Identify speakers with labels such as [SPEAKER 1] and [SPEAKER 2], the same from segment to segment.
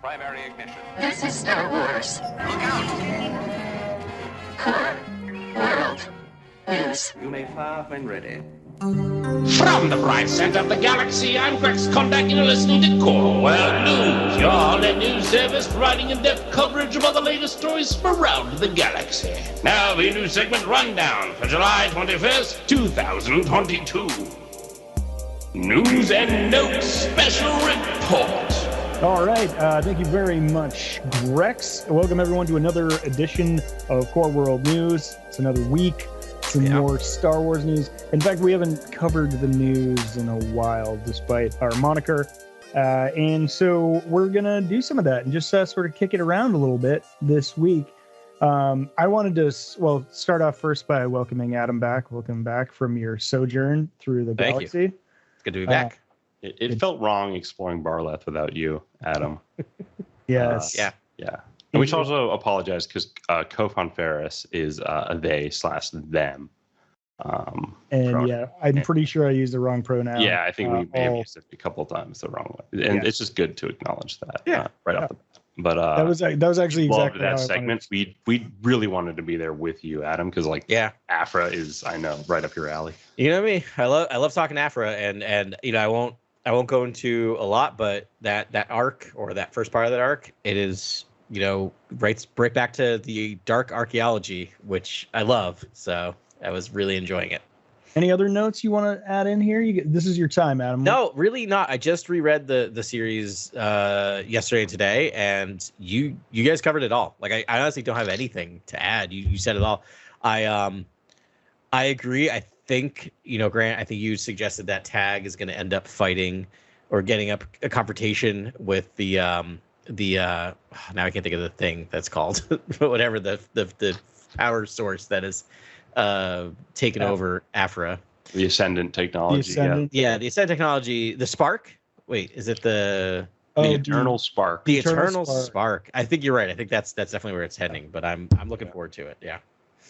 [SPEAKER 1] primary ignition.
[SPEAKER 2] This is Star Wars.
[SPEAKER 1] Look out!
[SPEAKER 2] Core World News.
[SPEAKER 3] You may fire when ready.
[SPEAKER 4] From the bright center of the galaxy, I'm Grex Kondak, and you're listening to Core World News, your all-in news service providing in-depth coverage of all the latest stories from around the galaxy. Now, the news segment rundown for July 21st, 2022. News and Notes Special Report.
[SPEAKER 5] All right, thank you very much, Grex. Welcome everyone to another edition of Core World News. It's another week, some more Star Wars news. In fact, we haven't covered the news in a while, despite our moniker. And so we're going to do some of that and just sort of kick it around a little bit this week. I wanted to, start off first by welcoming Adam back. Welcome back from your sojourn through the galaxy.
[SPEAKER 6] You. Good to be back.
[SPEAKER 7] It felt wrong exploring Barleth without you, Adam.
[SPEAKER 5] Yes.
[SPEAKER 7] Yeah. And we should also apologize because Kofan Ferris is a they/them.
[SPEAKER 5] I'm pretty sure I used the wrong pronoun.
[SPEAKER 7] Yeah, I think we may have used it a couple of times the wrong way. And it's just good to acknowledge that right off the bat. But
[SPEAKER 5] that was actually exactly
[SPEAKER 7] that segment. We really wanted to be there with you, Adam, because Afra is, I know, right up your alley.
[SPEAKER 6] You know me. I love talking Afra, and you know I won't go into a lot, but that arc, or that first part of that arc, it is, you know, right back to the dark archaeology, which I love. So I was really enjoying it.
[SPEAKER 5] Any other notes you want to add in here? This is your time, Adam.
[SPEAKER 6] No, really not. I just reread the series yesterday and today, and you guys covered it all. Like I honestly don't have anything to add. You said it all. I agree. I think, you know, Grant, I think you suggested that Tag is going to end up fighting or getting up a confrontation with the now I can't think of the thing that's called, but whatever the power source that is taken over Afra.
[SPEAKER 7] The Ascendant technology.
[SPEAKER 6] The Ascendant technology. The Spark. Wait, is it the
[SPEAKER 7] Eternal Spark?
[SPEAKER 6] The Eternal Spark. I think you're right. I think that's definitely where it's heading. But I'm looking forward to it. Yeah.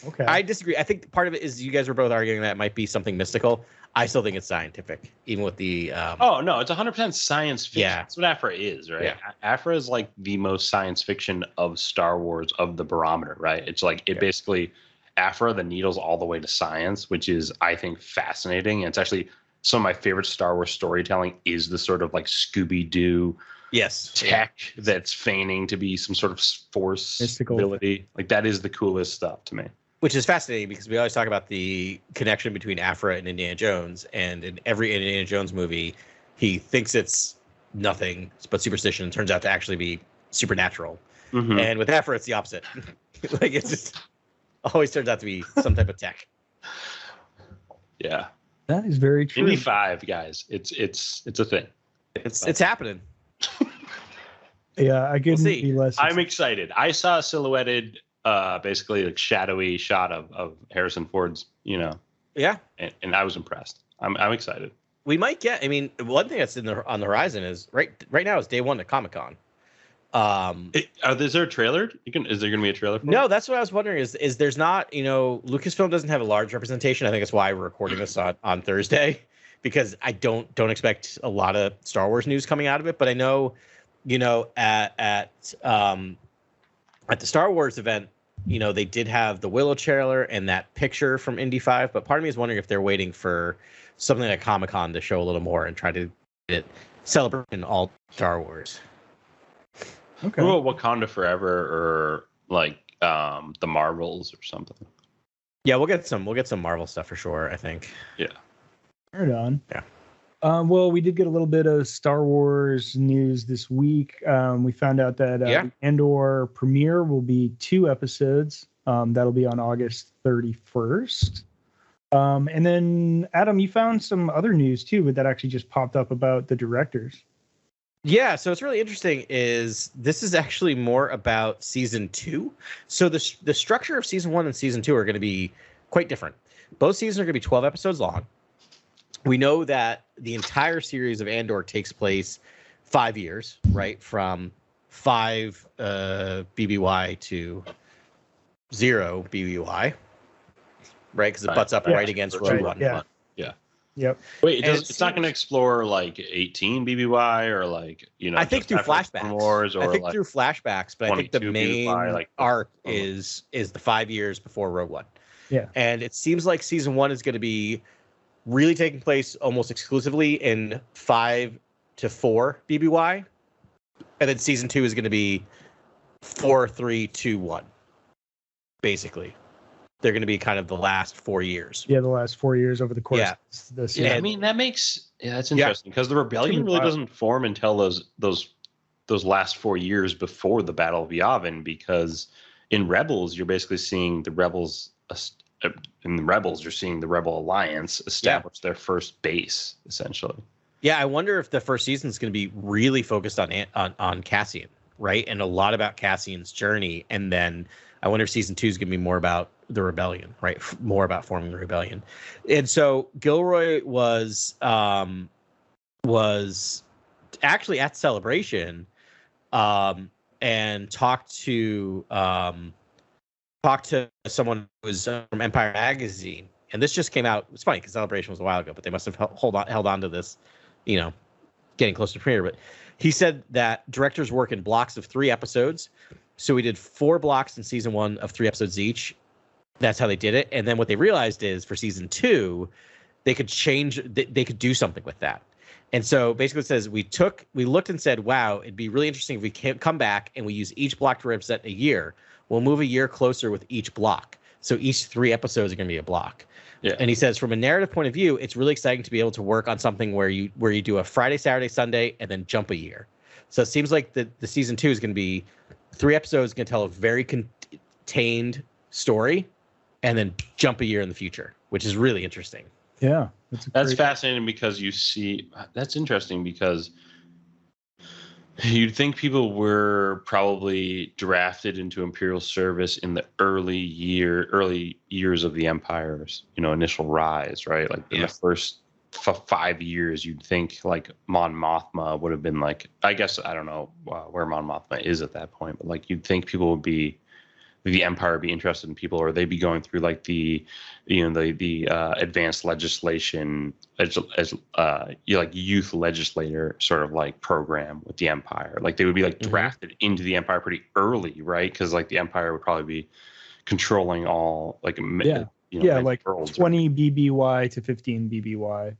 [SPEAKER 5] Okay.
[SPEAKER 6] I disagree. I think part of it is you guys were both arguing that it might be something mystical. I still think it's scientific, even with the.
[SPEAKER 7] Oh no, it's 100% science fiction.
[SPEAKER 6] Yeah.
[SPEAKER 7] That's what Afra is, right?
[SPEAKER 6] Yeah.
[SPEAKER 7] Afra is like the most science fiction of Star Wars of the barometer, right? It's like basically Afra, the needles all the way to science, which is, I think, fascinating. And it's actually some of my favorite Star Wars storytelling is the sort of like Scooby-Doo tech that's feigning to be some sort of force
[SPEAKER 5] mystical
[SPEAKER 7] ability. Like that is the coolest stuff to me.
[SPEAKER 6] Which is fascinating because we always talk about the connection between Afra and Indiana Jones, and in every Indiana Jones movie, he thinks it's nothing but superstition, turns out to actually be supernatural. Mm-hmm. And with Afra, it's the opposite. Like it's just always turns out to be some type of tech.
[SPEAKER 7] Yeah,
[SPEAKER 5] that is very true.
[SPEAKER 7] Indy 5, guys, it's a thing.
[SPEAKER 6] It's happening.
[SPEAKER 5] Yeah, I couldn't be less.
[SPEAKER 7] I'm excited. I saw a silhouetted, basically like shadowy shot of Harrison Ford's, you know.
[SPEAKER 6] Yeah.
[SPEAKER 7] And I was impressed. I'm excited.
[SPEAKER 6] We might get. I mean, one thing that's on the horizon is right now is day one at Comic-Con.
[SPEAKER 7] Is there a trailer? Is there going to be a trailer for it?
[SPEAKER 6] No, that's what I was wondering. Is there's not, you know, Lucasfilm doesn't have a large representation. I think that's why we're recording this on Thursday, because I don't expect a lot of Star Wars news coming out of it. But I know, you know, at the Star Wars event, you know, they did have the Willow trailer and that picture from Indy 5. But part of me is wondering if they're waiting for something like Comic-Con to show a little more and try to get it celebrating all Star Wars.
[SPEAKER 7] Okay. What about Wakanda Forever or like the Marvels or something?
[SPEAKER 6] Yeah, we'll get some Marvel stuff for sure, I think.
[SPEAKER 7] Yeah.
[SPEAKER 5] Right on.
[SPEAKER 6] Yeah.
[SPEAKER 5] Well, we did get a little bit of Star Wars news this week. We found out that the Andor premiere will be 2 episodes. That'll be on August 31st. And then, Adam, you found some other news, too, but that actually just popped up about the directors.
[SPEAKER 6] Yeah, so what's really interesting is this is actually more about season 2. So the structure of season 1 and season 2 are going to be quite different. Both seasons are going to be 12 episodes long. We know that the entire series of Andor takes place 5 years, right? From 5 BBY to 0 BBY, right? Because it butts up right against Rogue One.
[SPEAKER 5] Yeah. Yep.
[SPEAKER 7] Wait, it's not going to explore like 18 BBY or like,
[SPEAKER 6] I think through flashbacks.
[SPEAKER 7] Wars or
[SPEAKER 6] I think
[SPEAKER 7] like
[SPEAKER 6] through flashbacks, but I think the main
[SPEAKER 7] BBY, like,
[SPEAKER 6] arc is the 5 years before Rogue One.
[SPEAKER 5] Yeah.
[SPEAKER 6] And it seems like season 1 is going to be really taking place almost exclusively in 5 to 4 BBY, and then season 2 is going to be 4, 3, 2, 1. Basically, they're going to be kind of the last 4 years.
[SPEAKER 5] Yeah, the last 4 years over the course.
[SPEAKER 6] Yeah.
[SPEAKER 5] Of the
[SPEAKER 7] Yeah, I mean that's interesting because the rebellion really doesn't form until those last 4 years before the Battle of Yavin, because in Rebels you're basically seeing the Rebels. In the Rebels, you're seeing the Rebel Alliance establish their first base, essentially.
[SPEAKER 6] Yeah, I wonder if the first season is going to be really focused on Cassian, right? And a lot about Cassian's journey. And then I wonder if season 2 is going to be more about the rebellion, right? More about forming the rebellion. And so Gilroy was actually at Celebration and talked to someone who was from Empire Magazine, and this just came out. It's funny because Celebration was a while ago, but they must have held on to this, getting close to premiere. But he said that directors work in blocks of 3 episodes, so we did 4 blocks in season 1 of 3 episodes each. That's how they did it, and then what they realized is for season 2, they could change. They could do something with that. And so basically it says we looked and said, wow, it'd be really interesting if we come back and we use each block to represent a year. We'll move a year closer with each block. So each 3 episodes are going to be a block. Yeah. And he says, from a narrative point of view, it's really exciting to be able to work on something where you do a Friday, Saturday, Sunday, and then jump a year. So it seems like the season 2 is going to be 3 episodes, going to tell a very contained story, and then jump a year in the future, which is really interesting.
[SPEAKER 5] Yeah.
[SPEAKER 7] That's fascinating because that's interesting because you'd think people were probably drafted into Imperial service in the early years of the Empire's, initial rise, right? Like in the first 5 years, you'd think like Mon Mothma would have been like, I guess, I don't know where Mon Mothma is at that point, but like you'd think people would be, the Empire would be interested in people, or they'd be going through like the advanced legislation as like youth legislator sort of like program with the Empire. Like they would be like drafted into the Empire pretty early, right? Because like the Empire would probably be controlling all like
[SPEAKER 5] like 20 BBY to 15 BBY.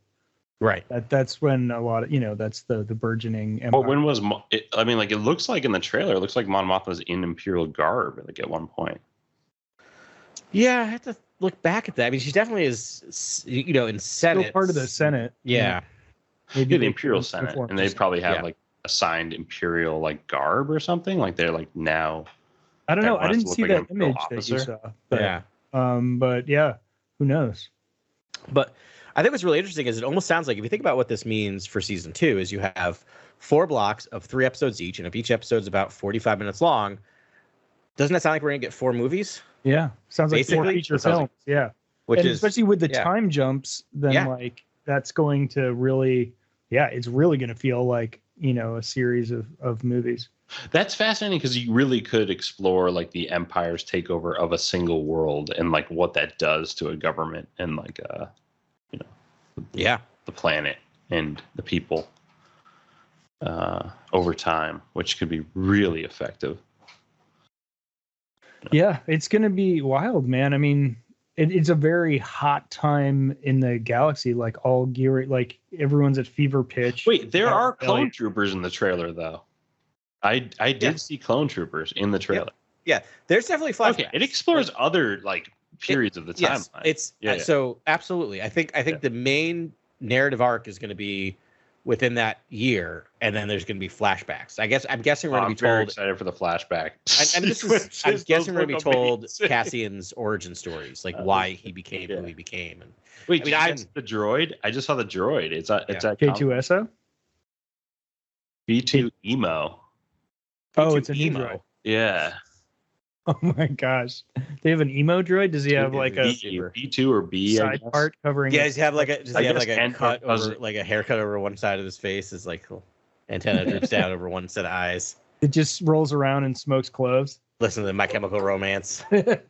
[SPEAKER 6] Right.
[SPEAKER 5] That's when a lot of that's the burgeoning Empire.
[SPEAKER 7] Well, when was I mean, like it looks like in the trailer, it looks like Mon Mothma was in Imperial garb like at one point.
[SPEAKER 6] Yeah, I have to look back at that. I mean, she definitely is, in Senate.
[SPEAKER 5] Still part of the Senate.
[SPEAKER 6] Yeah.
[SPEAKER 7] Maybe the Imperial Senate, and they probably have like assigned Imperial like garb or something. Like they're like now.
[SPEAKER 5] I don't know. I didn't see that image that you saw. But, but yeah, who knows?
[SPEAKER 6] But I think what's really interesting is it almost sounds like if you think about what this means for season 2 is you have 4 blocks of 3 episodes each, and if each episode's about 45 minutes long, doesn't that sound like we're gonna get 4 movies?
[SPEAKER 5] Yeah, sounds like
[SPEAKER 6] basically
[SPEAKER 5] 4 feature films. Yeah, especially with the time jumps, then like that's going to really, it's really going to feel like a series of movies.
[SPEAKER 7] That's fascinating because you really could explore like the Empire's takeover of a single world and like what that does to a government and like the planet and the people over time, which could be really effective.
[SPEAKER 5] Yeah, it's going to be wild, man. I mean, it's a very hot time in the galaxy, like all gear, like everyone's at fever pitch.
[SPEAKER 7] Wait, there are clone troopers in the trailer, though. I did see clone troopers in the trailer.
[SPEAKER 6] Yeah, there's definitely flashbacks. Okay,
[SPEAKER 7] it explores other like periods of the timeline.
[SPEAKER 6] It's so absolutely. I think the main narrative arc is going to be within that year, and then there's going to be flashbacks. I'm guessing we're going to be told.
[SPEAKER 7] I'm very excited for the flashback.
[SPEAKER 6] I'm guessing we're going to be told Cassian's origin stories, like why he became who he became. And
[SPEAKER 7] wait, the droid? I just saw the droid. It's at
[SPEAKER 5] K2SO.
[SPEAKER 7] B2 Emo.
[SPEAKER 5] Oh, it's an emo droid.
[SPEAKER 7] Yeah.
[SPEAKER 5] Oh my gosh, they have an emo droid. Does he have like a
[SPEAKER 7] B2 or B
[SPEAKER 5] side part covering?
[SPEAKER 6] Yeah, does he have like a cut over, like a haircut over one side of his face? His like antenna droops down over one set of eyes.
[SPEAKER 5] It just rolls around and smokes cloves.
[SPEAKER 6] Listen to My Chemical Romance.
[SPEAKER 7] Well,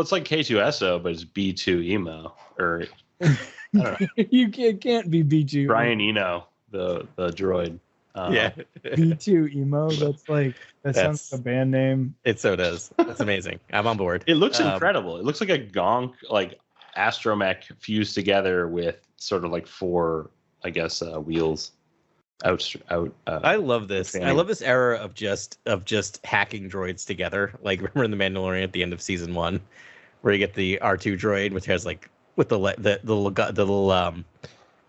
[SPEAKER 7] it's like K2SO, but it's B2 emo, or
[SPEAKER 5] can't be B2.
[SPEAKER 7] Brian Eno, the droid.
[SPEAKER 5] B2 emo. That sounds like a band name.
[SPEAKER 6] It so does. That's amazing. I'm on board.
[SPEAKER 7] It looks incredible. It looks like a gonk, like astromech fused together with sort of like 4, I guess, wheels.
[SPEAKER 6] I love this. I love this era of just hacking droids together. Like, remember in The Mandalorian at the end of season 1, where you get the R2 droid, which has like with the little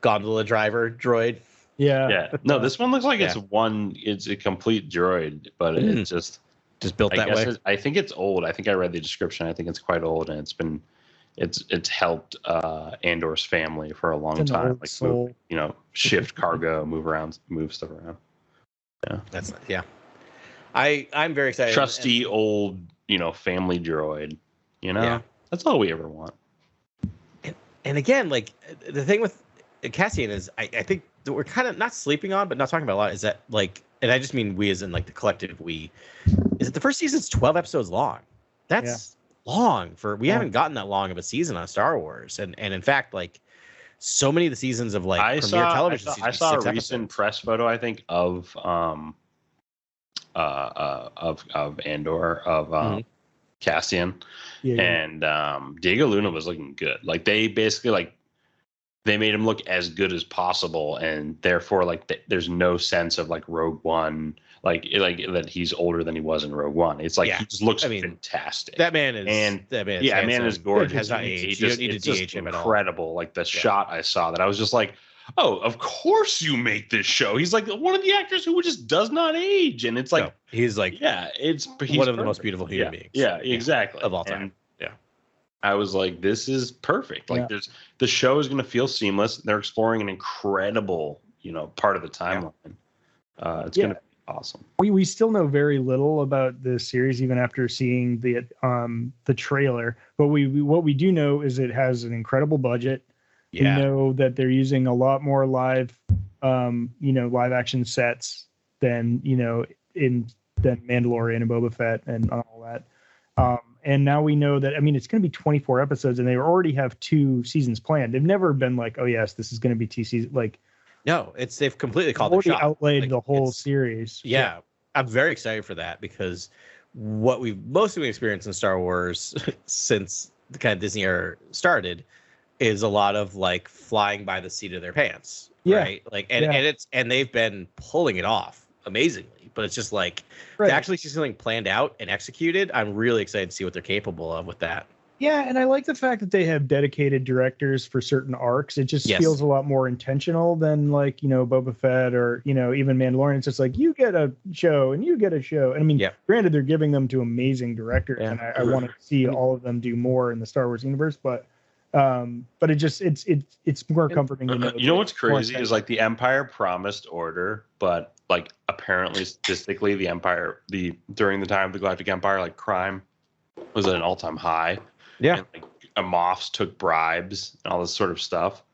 [SPEAKER 6] gondola driver droid.
[SPEAKER 7] Yeah. No, this one looks like it's a complete droid, but it's just
[SPEAKER 6] built that way.
[SPEAKER 7] I think it's old. I think I read the description. I think it's quite old, and it's helped Andor's family for a long time. Like, move, shift cargo, move stuff around. Yeah.
[SPEAKER 6] I'm very excited.
[SPEAKER 7] Trusty old, family droid. That's all we ever want.
[SPEAKER 6] And again, like, the thing with Cassian is, I think that we're kind of not sleeping on, but not talking about a lot, is that, like, and I just mean we as in like the collective we, is that the first season's 12 episodes long. That's long we haven't gotten that long of a season on Star Wars. And in fact, like, so many of the seasons of like television seasons.
[SPEAKER 7] I saw a recent press photo, I think, of Andor, of Cassian. And Diego Luna was looking good. Like, they basically they made him look as good as possible, and therefore, like, there's no sense of like Rogue One, like that he's older than he was in Rogue One. It's like he just looks fantastic.
[SPEAKER 6] That man is
[SPEAKER 7] gorgeous.
[SPEAKER 6] Has not aged. You don't need to de-age him at all.
[SPEAKER 7] Incredible. Like, the shot I saw that, I was just like, oh, of course you make this show. He's like one of the actors who just does not age, and it's like
[SPEAKER 6] he's like
[SPEAKER 7] he's
[SPEAKER 6] one of the most beautiful human beings.
[SPEAKER 7] Yeah, exactly,
[SPEAKER 6] of all time.
[SPEAKER 7] And I was like, this is perfect. Like, the show is going to feel seamless. They're exploring an incredible, part of the timeline. It's going to be awesome.
[SPEAKER 5] We still know very little about the series, even after seeing the trailer. But what we do know is it has an incredible budget.
[SPEAKER 6] Yeah.
[SPEAKER 5] We know that they're using a lot more live action sets than than Mandalorian and Boba Fett and all that. And now we know that, it's going to be 24 episodes, and they already have 2 seasons planned. They've never been like, oh yes, this is going to be 2 seasons. Like,
[SPEAKER 6] no, they've completely called their shot.
[SPEAKER 5] Outlaid the whole series.
[SPEAKER 6] Yeah, I'm very excited for that, because what we've mostly experienced in Star Wars since the kind of Disney era started is a lot of like flying by the seat of their pants, right? Like, and they've been pulling it off amazingly. But it's just like to actually see something planned out and executed. I'm really excited to see what they're capable of with that.
[SPEAKER 5] Yeah, and I like the fact that they have dedicated directors for certain arcs. It just feels a lot more intentional than like, Boba Fett or, even Mandalorian. It's just like, you get a show and you get a show. And granted, they're giving them to amazing directors, and I want to see all of them do more in the Star Wars universe. But it's more comforting to know.
[SPEAKER 7] You know what's crazy is like the Empire promised order, but like apparently statistically the Empire, during the time of the Galactic Empire, like crime was at an all-time high.
[SPEAKER 6] Yeah.
[SPEAKER 7] And, like, Moffs took bribes and all this sort of stuff.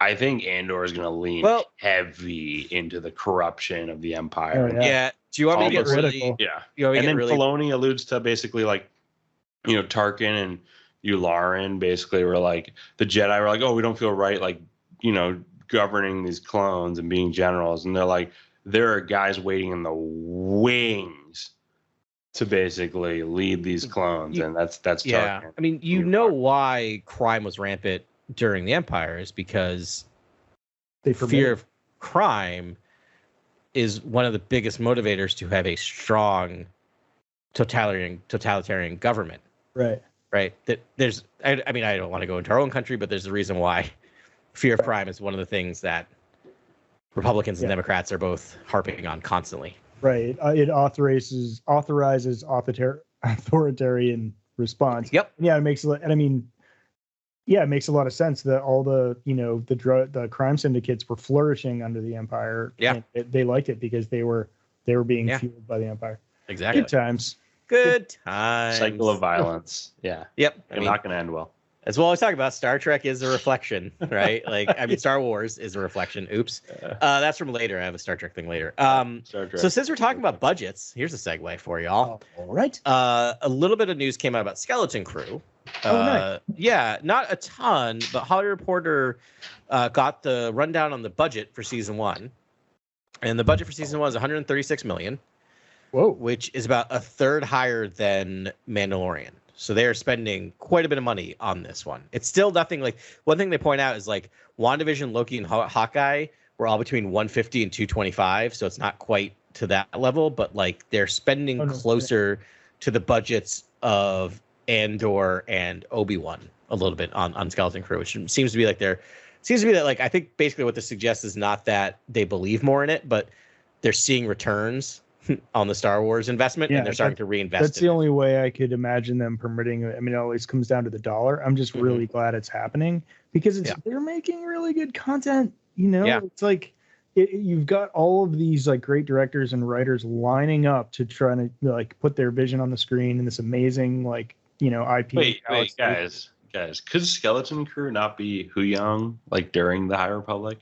[SPEAKER 7] I think Andor is going to lean heavy into the corruption of the Empire.
[SPEAKER 5] Oh, yeah.
[SPEAKER 6] Do you want me to get really?
[SPEAKER 7] Yeah. And then Filoni alludes to basically like, Tarkin and Yularen basically were like, the Jedi were like, oh, we don't feel right, like, governing these clones and being generals. And they're like, there are guys waiting in the wings to basically lead these clones. And that's Tarkin.
[SPEAKER 6] I mean, why crime was rampant during the Empire is because fear of crime is one of the biggest motivators to have a strong totalitarian government. Right. That there's, I don't want to go into our own country, but there's a reason why fear of crime is one of the things that Republicans and Democrats are both harping on constantly.
[SPEAKER 5] Right. It authorizes authoritarian response.
[SPEAKER 6] Yep.
[SPEAKER 5] Yeah, it makes it makes a lot of sense that all the the crime syndicates were flourishing under the Empire.
[SPEAKER 6] Yeah.
[SPEAKER 5] And they liked it because they were being fueled by the Empire.
[SPEAKER 6] Exactly.
[SPEAKER 5] Good times.
[SPEAKER 6] Good times.
[SPEAKER 7] Cycle of violence. Yeah.
[SPEAKER 6] Yep.
[SPEAKER 7] Not going to end well.
[SPEAKER 6] As well as talking about, Star Trek is a reflection, right? Like, Star Wars is a reflection. Oops. That's from later. I have a Star Trek thing later. So since we're talking about budgets, here's a segue for y'all.
[SPEAKER 5] All right.
[SPEAKER 6] A little bit of news came out about Skeleton Crew.
[SPEAKER 5] Nice.
[SPEAKER 6] Yeah, not a ton, but Hollywood Reporter got the rundown on the budget for season 1. And the budget for season 1 is 136 million.
[SPEAKER 5] Whoa.
[SPEAKER 6] Which is about a third higher than Mandalorian. So they're spending quite a bit of money on this one. It's still nothing like, one thing they point out is like WandaVision, Loki, and Hawkeye were all between 150 and 225. So it's not quite to that level, but like they're spending closer to the budgets of Andor and Obi-Wan a little bit on Skeleton Crew, which seems to be like that. Like, I think basically what this suggests is not that they believe more in it, but they're seeing returns on the Star Wars investment, and they're starting to reinvest.
[SPEAKER 5] That's the only way I could imagine them permitting it. I mean, it always comes down to the dollar. I'm just really glad it's happening because they're making really good content. You know, it's like you've got all of these like great directors and writers lining up to try to like put their vision on the screen in this amazing like IP.
[SPEAKER 7] Wait, guys, could Skeleton Crew not be Huyang like during the High Republic,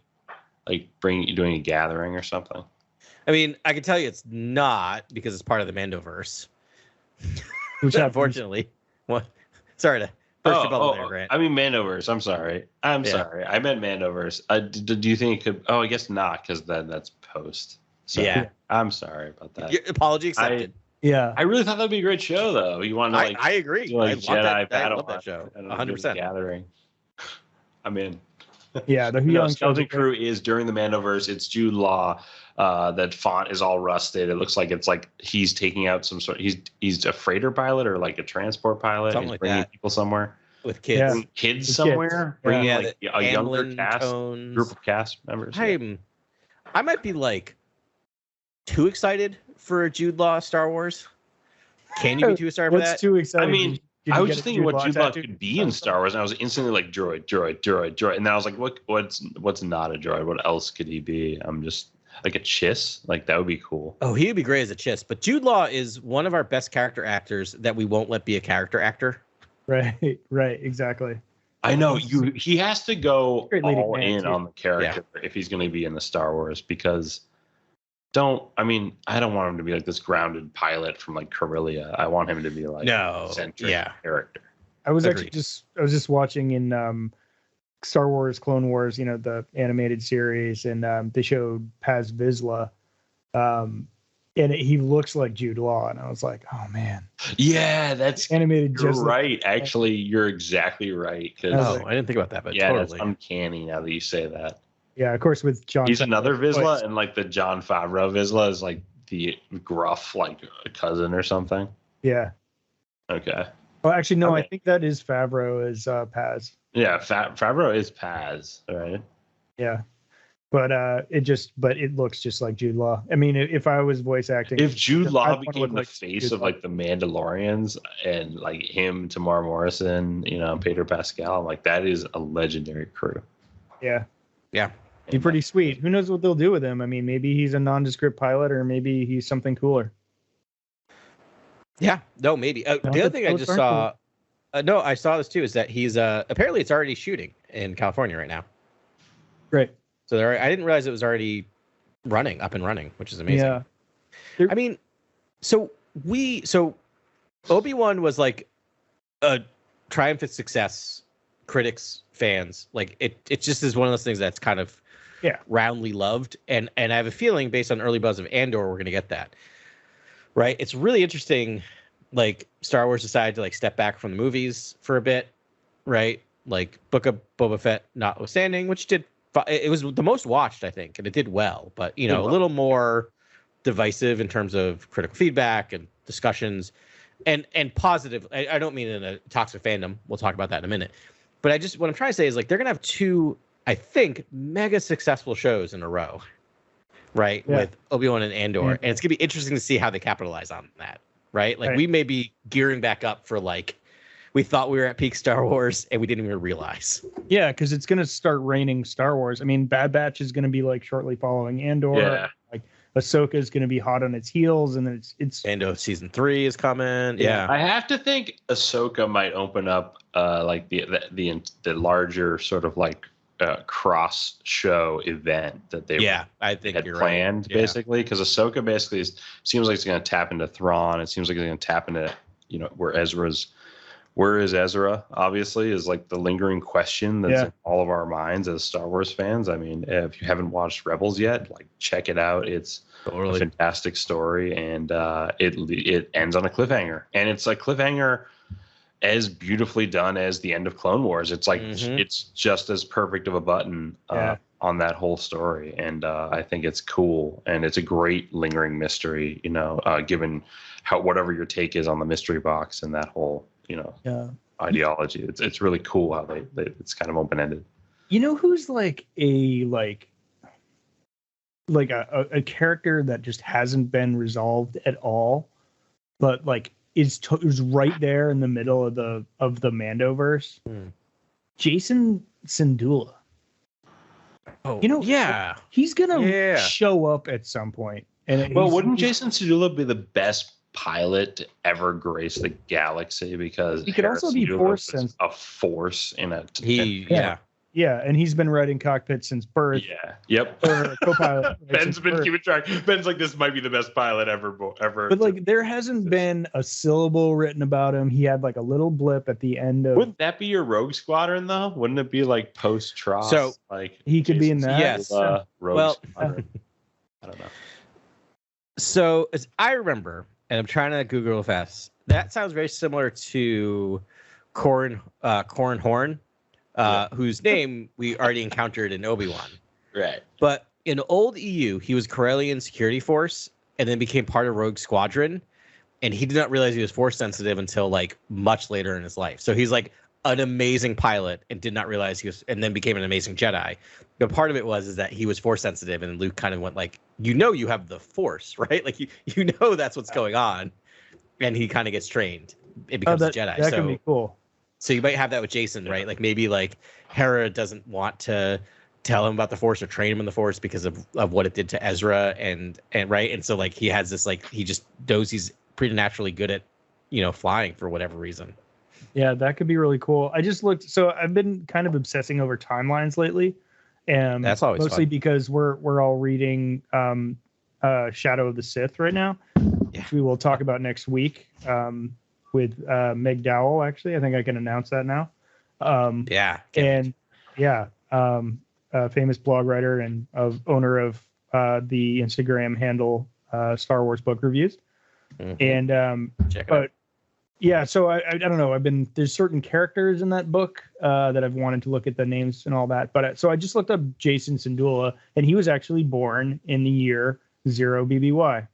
[SPEAKER 7] like doing a gathering or something?
[SPEAKER 6] I mean, I can tell you it's not because it's part of the Mandoverse.
[SPEAKER 5] Which
[SPEAKER 6] unfortunately, sorry to burst your bubble there, Grant.
[SPEAKER 7] I mean Mandoverse. I'm sorry. Sorry. I meant Mandoverse. Do you think it could? Oh, I guess not, because then that's post. So,
[SPEAKER 6] yeah.
[SPEAKER 7] I'm sorry about that.
[SPEAKER 6] Your apology accepted.
[SPEAKER 5] I
[SPEAKER 7] really thought that'd be a great show, though. You want to like?
[SPEAKER 6] I agree.
[SPEAKER 7] Do, like, Jedi battle.
[SPEAKER 6] I love that show.
[SPEAKER 7] 100% gathering. I'm in.
[SPEAKER 5] Yeah, the Huyang
[SPEAKER 7] Skeleton Crew is during the Mandoverse. It's Jude Law. That font is all rusted. It looks like it's like he's taking out some sort. He's a freighter pilot or like a transport pilot.
[SPEAKER 6] Something
[SPEAKER 7] he's
[SPEAKER 6] like
[SPEAKER 7] bringing
[SPEAKER 6] that.
[SPEAKER 7] people somewhere
[SPEAKER 6] With kids.
[SPEAKER 5] Yeah.
[SPEAKER 7] Kids somewhere. Bringing like a younger cast group of cast members.
[SPEAKER 6] I might be like too excited for a Jude Law Star Wars. Can you be too excited for that?
[SPEAKER 5] What's too excited?
[SPEAKER 7] I mean, I was just thinking what Jude Law could be in Star Wars, and I was instantly like droid, and then I was like, what's not a droid? What else could he be? I'm just like a chiss. Like that would be cool.
[SPEAKER 6] Oh, he would be great as a chiss. But Jude Law is one of our best character actors that we won't let be a character actor.
[SPEAKER 5] Right, exactly.
[SPEAKER 7] I know he has to go all in on the character if he's going to be in the Star Wars, because I don't want him to be like this grounded pilot from like Corellia. I want him to be like centric character.
[SPEAKER 5] I was just watching in Star Wars Clone Wars, the animated series, and they showed Paz Vizsla, and he looks like Jude Law, and I was like, oh man.
[SPEAKER 7] Yeah, that's
[SPEAKER 5] animated.
[SPEAKER 7] You're right. Actually, you're exactly right.
[SPEAKER 6] I didn't think about that, but
[SPEAKER 7] yeah,
[SPEAKER 6] totally.
[SPEAKER 7] That's uncanny now that you say that.
[SPEAKER 5] Yeah, of course, with John.
[SPEAKER 7] He's another Vizsla, and like the Jon Favreau Vizsla is like the gruff, like a cousin or something.
[SPEAKER 5] Yeah.
[SPEAKER 7] Okay.
[SPEAKER 5] Well, actually, no. I think that is Favreau as Paz.
[SPEAKER 7] Yeah, Favreau is Paz, right?
[SPEAKER 5] Yeah, but it looks just like Jude Law. I mean, if I was voice acting,
[SPEAKER 7] if Jude Law became the face of like the Mandalorians and like him, Tamar Morrison, Pedro Pascal, I'm like, that is a legendary crew.
[SPEAKER 5] Yeah.
[SPEAKER 6] Yeah.
[SPEAKER 5] He's pretty sweet. Who knows what they'll do with him? I mean, maybe he's a nondescript pilot, or maybe he's something cooler.
[SPEAKER 6] Yeah. No, maybe. The other thing I just saw, I saw this too, is that he's apparently it's already shooting in California right now.
[SPEAKER 5] Great.
[SPEAKER 6] So I didn't realize it was already up and running, which is amazing.
[SPEAKER 5] Yeah.
[SPEAKER 6] I mean, so Obi-Wan was like a triumphant success. Critics, fans, like it just is one of those things that's kind of roundly loved, and I have a feeling based on early buzz of Andor we're gonna get that. Right? It's really interesting. Like Star Wars decided to like step back from the movies for a bit, right? Like Book of Boba Fett notwithstanding, which it was the most watched, I think, and it did well, but a little more divisive in terms of critical feedback and discussions, and positive. I don't mean in a toxic fandom. We'll talk about that in a minute. But what I'm trying to say is like they're gonna have two, I think, mega successful shows in a row, right? Yeah. With Obi-Wan and Andor, and it's gonna be interesting to see how they capitalize on that, right? Like we may be gearing back up for like we thought we were at peak Star Wars and we didn't even realize. Yeah,
[SPEAKER 5] because it's gonna start raining Star Wars. I mean, Bad Batch is gonna be like shortly following Andor.
[SPEAKER 7] Yeah.
[SPEAKER 5] Like Ahsoka is gonna be hot on its heels, and then it's
[SPEAKER 6] Andor season 3 is coming. Yeah.
[SPEAKER 7] I have to think Ahsoka might open up like the larger sort of like cross show event that they
[SPEAKER 6] I think
[SPEAKER 7] had
[SPEAKER 6] you're
[SPEAKER 7] planned
[SPEAKER 6] right.
[SPEAKER 7] basically, because Ahsoka basically seems like it's going to tap into Thrawn. It seems like it's going to tap into where Ezra's Where is Ezra? Obviously, is like the lingering question that's
[SPEAKER 5] Yeah.
[SPEAKER 7] in all of our minds as Star Wars fans. I mean, if you haven't watched Rebels yet, like check it out. It's a fantastic story, and it ends on a cliffhanger, and it's a cliffhanger as beautifully done as the end of Clone Wars. It's like it's just as perfect of a button on that whole story, and I think it's cool, and it's a great lingering mystery. You know, given how whatever your take is on the mystery box and that whole ideology, it's really cool how they it's kind of open ended.
[SPEAKER 5] You know who's like a character that just hasn't been resolved at all, but like is right there in the middle of the Mandoverse. Jason Syndulla.
[SPEAKER 6] Oh,
[SPEAKER 5] You know,
[SPEAKER 6] yeah.
[SPEAKER 5] he's gonna show up at some point. And
[SPEAKER 7] Well, wouldn't Jason Syndulla be the best pilot to ever grace the galaxy? Because
[SPEAKER 5] he could also be force sensitive.
[SPEAKER 7] A force in a
[SPEAKER 5] Yeah, and he's been riding cockpit since birth.
[SPEAKER 7] Yeah. Yep.
[SPEAKER 5] Or co-pilot.
[SPEAKER 7] Ben's been keeping track. Ben's like, this might be the best pilot ever.
[SPEAKER 5] But like, there hasn't been a syllable written about him. He had like a little blip at the end of.
[SPEAKER 7] Wouldn't that be your Rogue Squadron though? Wouldn't it be like post Tross?
[SPEAKER 6] So
[SPEAKER 7] like
[SPEAKER 5] he could be in that.
[SPEAKER 6] Yes.
[SPEAKER 7] Rogue Squadron. I don't know.
[SPEAKER 6] So as I remember, and I'm trying to Google fast, that sounds very similar to Corran Horn. Whose name we already encountered in Obi-Wan.
[SPEAKER 7] Right.
[SPEAKER 6] But in old EU, he was Corellian security force and then became part of Rogue Squadron. And he did not realize he was force sensitive until like much later in his life. So he's like an amazing pilot and did not realize he was, and then became an amazing Jedi. But part of it is that he was force sensitive, and Luke kind of went like, you have the force, right? Like you know that's what's going on. And he kind of gets trained. It becomes a Jedi.
[SPEAKER 5] That can be cool.
[SPEAKER 6] So you might have that with Jason, right? Like maybe like Hera doesn't want to tell him about the Force or train him in the Force because of what it did to Ezra and right. And so like he has this like he just knows he's preternaturally good at flying for whatever reason.
[SPEAKER 5] Yeah, that could be really cool. I just looked. So I've been kind of obsessing over timelines lately, and
[SPEAKER 6] that's always
[SPEAKER 5] mostly
[SPEAKER 6] fun.
[SPEAKER 5] Because we're all reading Shadow of the Sith right now, which we will talk about next week. With Meg Dowell, actually. I think I can announce that now. Famous blog writer and owner of the Instagram handle Star Wars Book Reviews. And
[SPEAKER 6] check it out.
[SPEAKER 5] Yeah, so I don't know. There's certain characters in that book that I've wanted to look at the names and all that. But so I just looked up Jason Syndulla, and he was actually born in the year 0 BBY,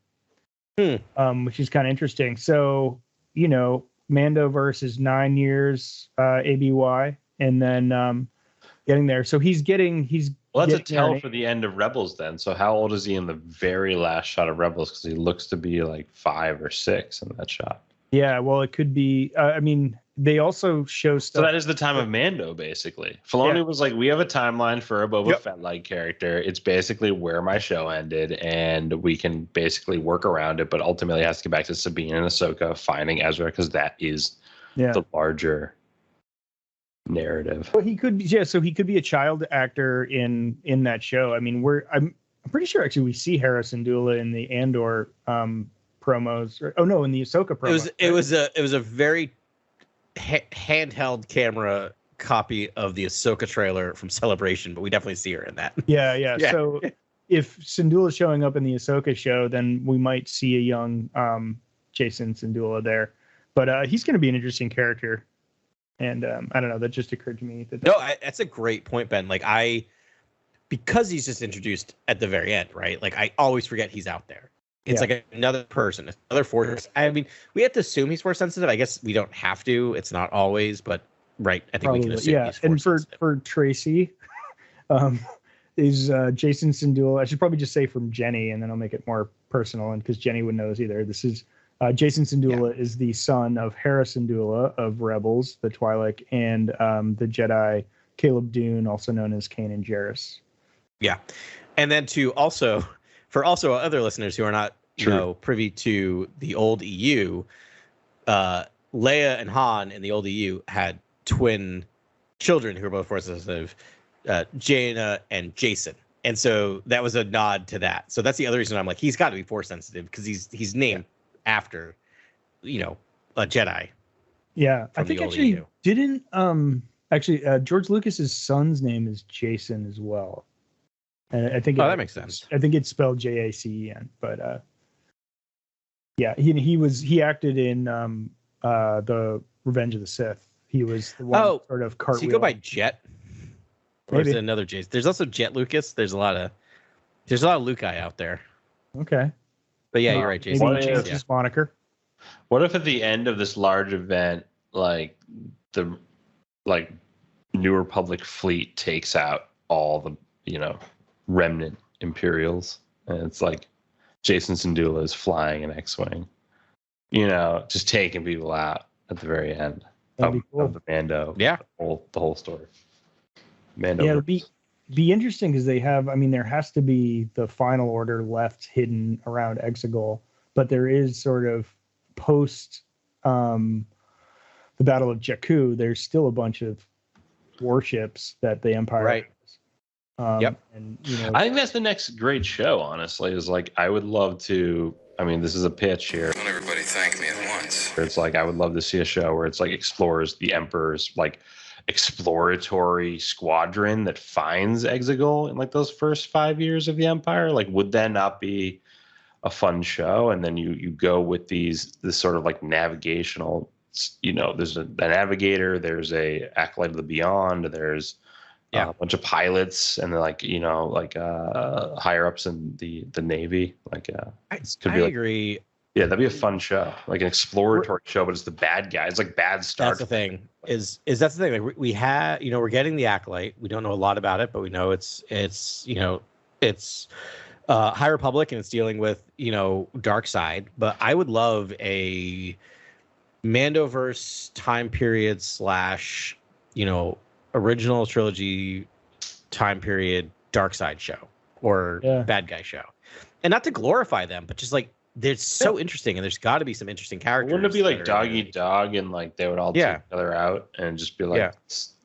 [SPEAKER 5] which is kind of interesting. So Mandoverse is 9 years ABY, and then getting there. So he's
[SPEAKER 7] that's a tell for the end of Rebels then. So how old is he in the very last shot of Rebels? Because he looks to be like 5 or 6 in that shot.
[SPEAKER 5] Yeah, well, it could be. They also show stuff.
[SPEAKER 7] So that is the time of Mando, basically. Filoni was like, we have a timeline for a Boba Fett-like character. It's basically where my show ended, and we can basically work around it, but ultimately it has to get back to Sabine and Ahsoka finding Ezra, because that is the larger narrative.
[SPEAKER 5] Well, he could be, so he could be a child actor in that show. I mean, I'm pretty sure actually we see Harrison Syndulla in the Andor promos. In the Ahsoka promos.
[SPEAKER 6] It was a very handheld camera copy of the Ahsoka trailer from Celebration, but we definitely see her in that.
[SPEAKER 5] Yeah. So if Syndulla is showing up in the Ahsoka show, then we might see a young Jason Syndulla there. But he's going to be an interesting character. And I don't know, that just occurred to me.
[SPEAKER 6] That's a great point, Ben. Like because he's just introduced at the very end, right? Like I always forget he's out there. It's like another person, another force. I mean, we have to assume he's force sensitive. I guess we don't have to. It's not always, but right. I think we can assume he's force sensitive.
[SPEAKER 5] And for Tracy, is Jason Syndulla. I should probably just say from Jenny, and then I'll make it more personal, and because Jenny would know either. This is Jason Syndulla is the son of Hera Syndulla of Rebels, the Twi'lek, and the Jedi Caleb Dune, also known as Kanan Jarrus.
[SPEAKER 6] Yeah, and then for other listeners who are not privy to the old EU, Leia and Han in the old EU had twin children who were both force sensitive, Jaina and Jason. And so that was a nod to that. So that's the other reason I'm like, he's got to be force sensitive because he's named after, a Jedi.
[SPEAKER 5] Yeah, I
[SPEAKER 6] from
[SPEAKER 5] think
[SPEAKER 6] the old
[SPEAKER 5] actually
[SPEAKER 6] EU.
[SPEAKER 5] didn't George Lucas's son's name is Jason as well. And I think
[SPEAKER 6] That makes sense.
[SPEAKER 5] I think it's spelled Jacen, but yeah, he acted in the Revenge of the Sith. He was the one sort of cartwheel.
[SPEAKER 6] Does he go by Jet? Or is
[SPEAKER 5] Maybe.
[SPEAKER 6] it another Jason? There's also Jet Lucas. There's a lot of Lukai out there.
[SPEAKER 5] Okay.
[SPEAKER 6] But yeah, you're right, Jason.
[SPEAKER 5] Maybe he changed his moniker.
[SPEAKER 7] What if at the end of this large event, like the New Republic fleet takes out all the remnant Imperials, and it's like Jason Syndulla is flying an X-wing, just taking people out at the very end
[SPEAKER 5] That'd be cool.
[SPEAKER 7] of the Mando.
[SPEAKER 6] Yeah,
[SPEAKER 7] the whole story. Mando.
[SPEAKER 5] Yeah, it'll be interesting because they have. I mean, there has to be the Final Order left hidden around Exegol, but there is sort of post the Battle of Jakku. There's still a bunch of warships that the Empire.
[SPEAKER 6] Right.
[SPEAKER 5] Yep. And
[SPEAKER 7] I think that's the next great show. Honestly, is like I would love to. I mean, this is a pitch here.
[SPEAKER 1] Don't everybody thank me at once.
[SPEAKER 7] It's like I would love to see a show where it's like explores the Emperor's like exploratory squadron that finds Exegol in like those first 5 years of the Empire. Like, would that not be a fun show? And then you go with this sort of like navigational. There's a navigator. There's a acolyte of the beyond. There's a bunch of pilots, and they're like higher ups in the Navy. Like,
[SPEAKER 6] I
[SPEAKER 7] be
[SPEAKER 6] agree.
[SPEAKER 7] Yeah, that'd be a fun show, like an exploratory show, but it's the bad guy. It's like bad Star
[SPEAKER 6] That's the thing. Is that's the thing. Like we had, we're getting the acolyte. We don't know a lot about it, but we know it's High Republic and it's dealing with dark side. But I would love a Mandoverse time period / original trilogy time period dark side show or bad guy show, and not to glorify them, but just like. They're so interesting, and there's got to be some interesting characters.
[SPEAKER 7] Wouldn't it be like dog eat dog, and like they would all take each other out, and just be like,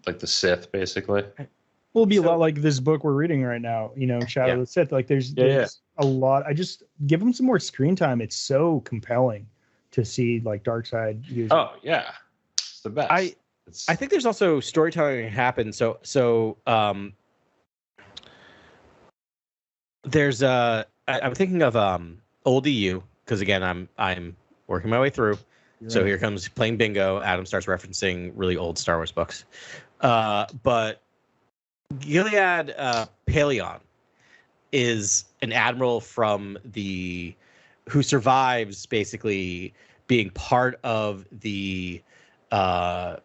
[SPEAKER 7] like the Sith, basically?
[SPEAKER 5] Will be a lot like this book we're reading right now. Shadow of the Sith. Like there's a lot. I just give them some more screen time. It's so compelling to see like dark side.
[SPEAKER 7] Oh yeah, it's the best.
[SPEAKER 6] I think there's also storytelling happen. So there's I'm thinking of old EU, because again I'm working my way through. So here comes playing bingo. Adam starts referencing really old Star Wars books. But Gilead Paleon is an admiral from who survives basically being part of the Empire,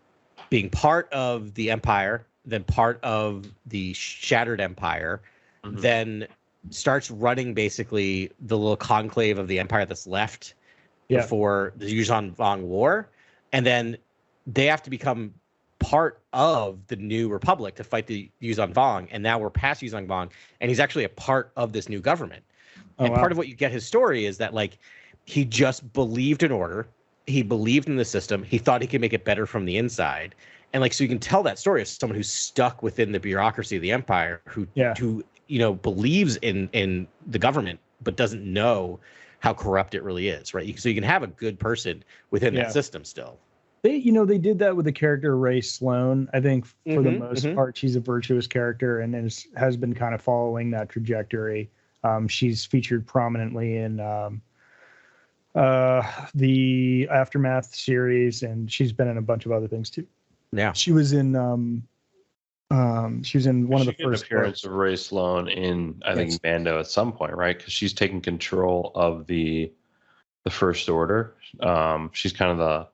[SPEAKER 6] then part of the Shattered Empire, then starts running basically the little conclave of the Empire that's left before the Yuuzhan Vong War, and then they have to become part of the New Republic to fight the Yuuzhan Vong, and now we're past Yuuzhan Vong, and he's actually a part of this new government. Part of what you get his story is that like he just believed in order, he believed in the system, he thought he could make it better from the inside, and like so you can tell that story as someone who's stuck within the bureaucracy of the Empire, who believes in the government but doesn't know how corrupt it really is, right? So you can have a good person within that system still.
[SPEAKER 5] They did that with the character Ray Sloan. I think for the most part, she's a virtuous character and has been kind of following that trajectory. She's featured prominently in the Aftermath series, and she's been in a bunch of other things too. Yeah, she was in one of the first
[SPEAKER 7] appearance of Ray Sloan in I think Mando at some point, right? Because she's taking control of the First Order. She's kind of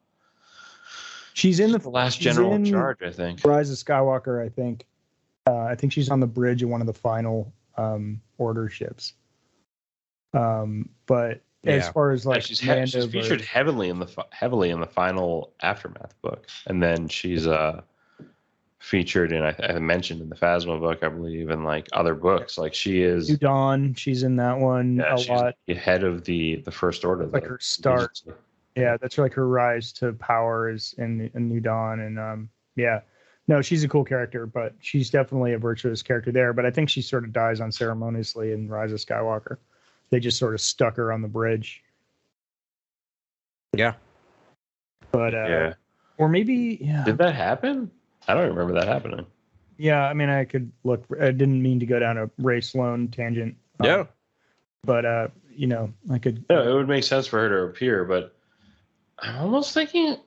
[SPEAKER 7] she's in the last general in charge, I think.
[SPEAKER 5] Rise of Skywalker, I think. I think she's on the bridge of one of the final Order ships. But as far as like
[SPEAKER 7] she's featured heavily in the final Aftermath book, and then she's featured in I mentioned in the Phasma book, I believe, and like other books. Like she is
[SPEAKER 5] New Dawn. She's in that one a lot.
[SPEAKER 7] The head of the First Order.
[SPEAKER 5] Like her start. Yeah, that's like her rise to power is in New Dawn, and no, she's a cool character, but she's definitely a virtuous character there. But I think she sort of dies unceremoniously in Rise of Skywalker. They just sort of stuck her on the bridge.
[SPEAKER 6] Yeah.
[SPEAKER 5] But Or maybe, yeah.
[SPEAKER 7] Did that happen? I don't remember that happening.
[SPEAKER 5] Yeah, I mean, I could look. I didn't mean to go down a Ray Sloan tangent.
[SPEAKER 6] Yeah.
[SPEAKER 5] But, I could.
[SPEAKER 7] No, it would make sense for her to appear, but I'm almost thinking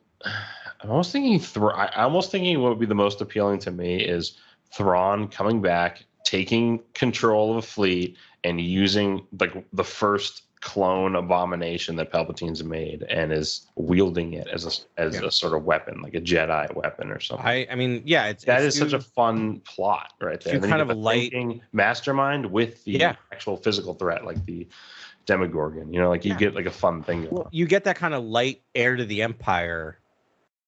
[SPEAKER 7] what would be the most appealing to me is Thrawn coming back, taking control of a fleet, and using like the first clone abomination that Palpatine's made, and is wielding it as a sort of weapon, like a Jedi weapon or something.
[SPEAKER 6] I mean, yeah,
[SPEAKER 7] that is such a fun plot right there.
[SPEAKER 6] You kind of light
[SPEAKER 7] mastermind with the actual physical threat, like the Demogorgon. You get like a fun thing.
[SPEAKER 6] Well, you get that kind of light heir to the Empire.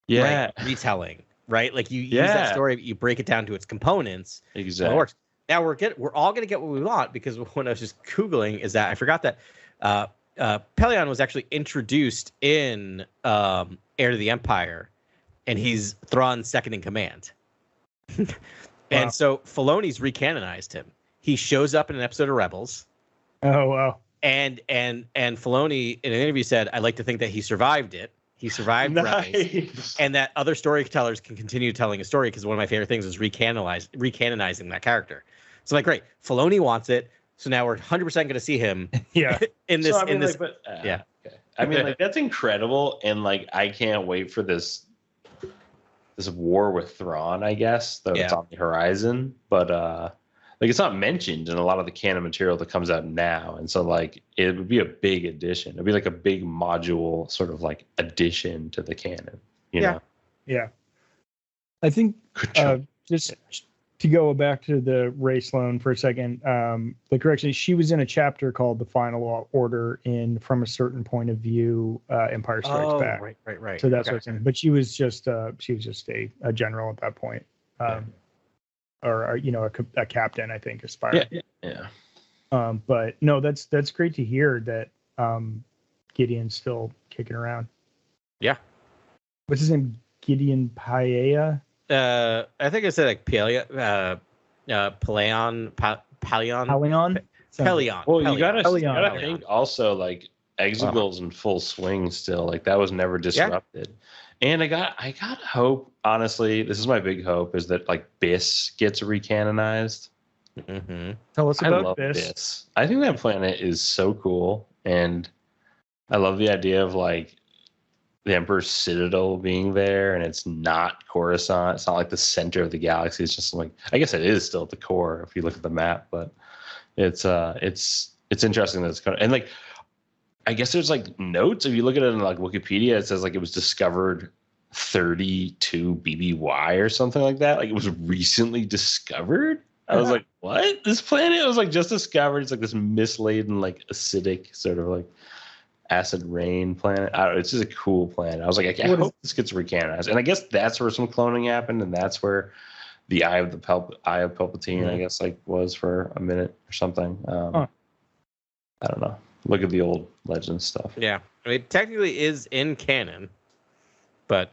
[SPEAKER 7] Yeah,
[SPEAKER 6] retelling, right? Like you use that story, but you break it down to its components.
[SPEAKER 7] Exactly.
[SPEAKER 6] It works. Now we're all gonna get what we want, because when I was just googling, is that I forgot that Pellaeon was actually introduced in Heir to the Empire, and he's Thrawn's second in command. And so Filoni's recanonized him. He shows up in an episode of Rebels.
[SPEAKER 5] Oh wow!
[SPEAKER 6] And Filoni in an interview said, "I'd like to think that he survived it. He survived Rebels, and that other storytellers can continue telling a story, because one of my favorite things is recanonizing that character." So I'm like, great, Filoni wants it, so now we're 100% going to see him. In this.
[SPEAKER 7] Okay. I mean, like, that's incredible, and like I can't wait for this war with Thrawn. I guess though it's on the horizon, but like it's not mentioned in a lot of the canon material that comes out now, and so like it would be a big addition. It'd be like a big module, sort of like addition to the canon. You know?
[SPEAKER 5] Yeah. I think just to go back to the Ray Sloan for a second, the correction, she was in a chapter called "The Final Order" in From a Certain Point of View, Empire Strikes Back.
[SPEAKER 6] Right.
[SPEAKER 5] So that's what's in. But she was just a general at that point. Or a captain, I think, aspiring.
[SPEAKER 7] Yeah.
[SPEAKER 5] But no, that's great to hear that Gideon's still kicking around.
[SPEAKER 6] Yeah.
[SPEAKER 5] What's his name? Gideon Paella?
[SPEAKER 6] I think I said like Paleon. Well,
[SPEAKER 7] you gotta think also like Exegol's in full swing still. Like that was never disrupted. And I got hope. Honestly, this is my big hope, is that like Biss gets recanonized.
[SPEAKER 6] Mm-hmm.
[SPEAKER 5] Tell us about
[SPEAKER 7] Biss. I think that planet is so cool, and I love the idea of like the Emperor's Citadel being there, and it's not Coruscant. It's not like the center of the galaxy. It's just like, I guess it is still at the core if you look at the map, but it's interesting that it's kind of, and like I guess there's like notes. If you look at it in like Wikipedia, it says like it was discovered 32 BBY or something like that. Like it was recently discovered. I was like, what? This planet was like just discovered. It's like this mist-laden, like acidic sort of like acid rain planet. I don't know, it's just a cool planet. I was like, I hope this gets recanonized. And I guess that's where some cloning happened, and that's where the Eye of Palpatine, I guess, like was for a minute or something. I don't know. Look at the old legend stuff.
[SPEAKER 6] Yeah, I mean, it technically is in canon, but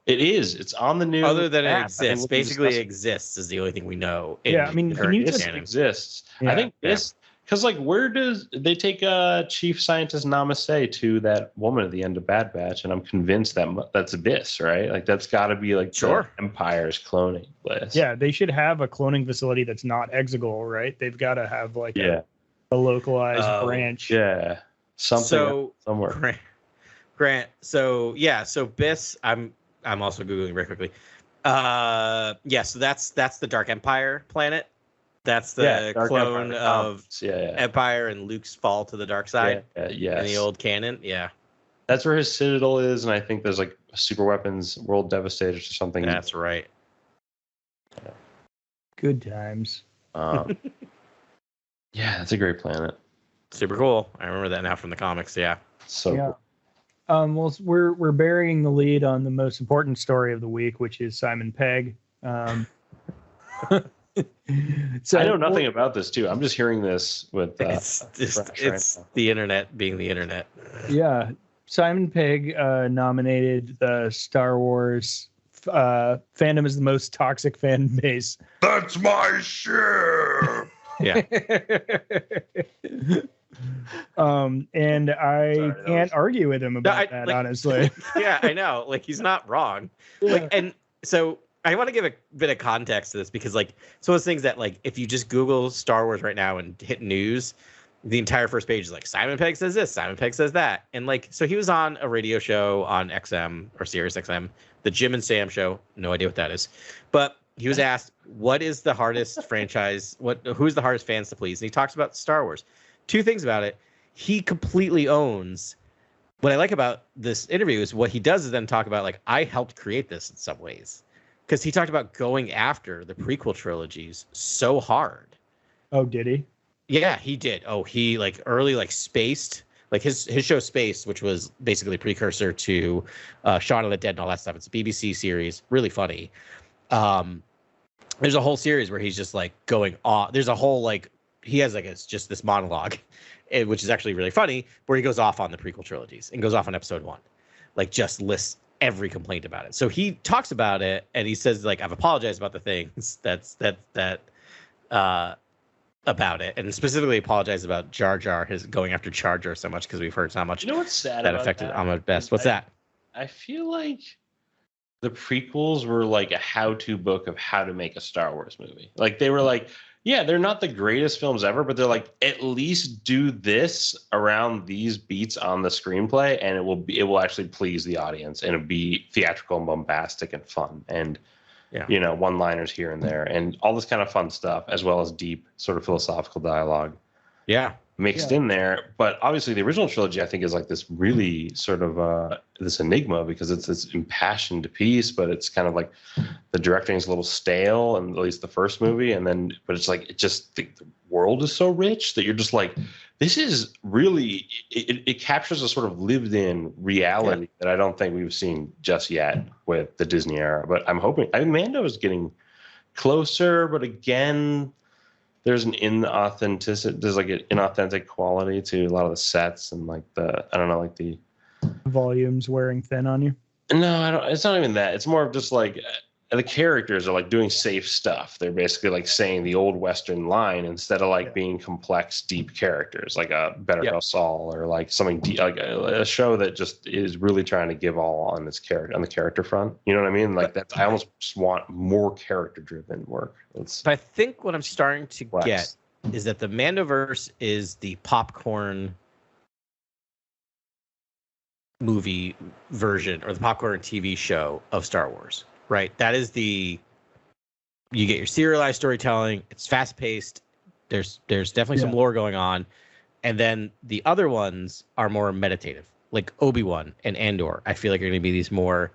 [SPEAKER 7] it is. It's on the new.
[SPEAKER 6] Other than it exists, basically exists is the only thing we know.
[SPEAKER 5] I mean, can you just
[SPEAKER 7] exists? Yeah. I think this, because like, where does they take Chief Scientist Namaste to that woman at the end of Bad Batch? And I'm convinced that that's Abyss, right? Like that's got to be like the Empire's cloning place.
[SPEAKER 5] Yeah, they should have a cloning facility that's not Exegol, right? They've got to have like a localized branch.
[SPEAKER 7] Yeah, something somewhere.
[SPEAKER 6] Grant. So Biss. I'm also googling very quickly. So that's the Dark Empire planet. That's the clone of Empire and Luke's fall to the dark side.
[SPEAKER 7] Yes.
[SPEAKER 6] In the old canon. Yeah.
[SPEAKER 7] That's where his citadel is, and I think there's like super weapons, world devastators or something.
[SPEAKER 6] That's right.
[SPEAKER 5] Yeah. Good times.
[SPEAKER 7] Yeah, that's a great planet.
[SPEAKER 6] Super cool. I remember that now from the comics. Yeah.
[SPEAKER 7] So cool.
[SPEAKER 5] Well, we're burying the lead on the most important story of the week, which is Simon Pegg.
[SPEAKER 7] So I know nothing about this too. I'm just hearing this with.
[SPEAKER 6] It's the internet being the internet.
[SPEAKER 5] Yeah, Simon Pegg nominated the Star Wars fandom is the most toxic fan base.
[SPEAKER 1] That's my share.
[SPEAKER 6] Yeah.
[SPEAKER 5] And I
[SPEAKER 7] Sorry, that
[SPEAKER 5] can't
[SPEAKER 7] was-
[SPEAKER 5] argue with him about that, honestly.
[SPEAKER 6] Yeah, I know. Like, he's not wrong. Like, and so I want to give a bit of context to this because, like, it's one of those things that, like, if you just Google Star Wars right now and hit news, the entire first page is like, Simon Pegg says this, Simon Pegg says that. And, like, so he was on a radio show on XM or Sirius XM, the Jim and Sam show. No idea what that is. But he was asked, what is the hardest franchise? Who's the hardest fans to please? And he talks about Star Wars. Two things about it. He completely owns. What I like about this interview is what he does is then talk about, like, I helped create this in some ways. Because he talked about going after the prequel trilogies so hard.
[SPEAKER 5] Oh, did he?
[SPEAKER 6] Yeah, he did. Oh, he like early like Spaced, like his show Spaced, which was basically a precursor to Shaun of the Dead and all that stuff. It's a BBC series, really funny. There's a whole series where he's just like going off. There's a whole like he has like it's just this monologue, which is actually really funny, where he goes off on the prequel trilogies and goes off on episode 1, like just lists every complaint about it. So he talks about it and he says like I've apologized about the things about it, and specifically apologize about Jar Jar his going after Jar Jar so much because we've heard how much
[SPEAKER 7] You know what's sad
[SPEAKER 6] that
[SPEAKER 7] about
[SPEAKER 6] affected
[SPEAKER 7] that?
[SPEAKER 6] Ahmed Best. What's that?
[SPEAKER 7] I feel like the prequels were like a how-to book of how to make a Star Wars movie. Like they were like, yeah, they're not the greatest films ever, but they're like, at least do this around these beats on the screenplay, and it will actually please the audience, and it'll be theatrical and bombastic and fun, and you know, one-liners here and there, and all this kind of fun stuff, as well as deep sort of philosophical dialogue.
[SPEAKER 6] Yeah.
[SPEAKER 7] Mixed in there. But obviously the original trilogy I think is like this really sort of this enigma because it's this impassioned piece, but it's kind of like the directing is a little stale, and at least the first movie, and then but it's like the world is so rich that you're just like, this is really it captures a sort of lived in reality that I don't think we've seen just yet with the Disney era. But I'm hoping Mando is getting closer, but again, there's an inauthentic quality to a lot of the sets and like the
[SPEAKER 5] Volumes wearing thin on you.
[SPEAKER 7] No, I don't. It's not even that. It's more of just like the characters are like doing safe stuff. They're basically like saying the old Western line instead of like being complex, deep characters, like a Better Call Saul or like something like a show that just is really trying to give all on its character on the character front. You know what I mean? Like that's I almost just want more character-driven work.
[SPEAKER 6] But I think what I'm starting to get is that the Mandoverse is the popcorn movie version or the popcorn TV show of Star Wars. Right, that is you get your serialized storytelling. It's fast paced. There's definitely some lore going on, and then the other ones are more meditative, like Obi-Wan and Andor. I feel like are going to be these more,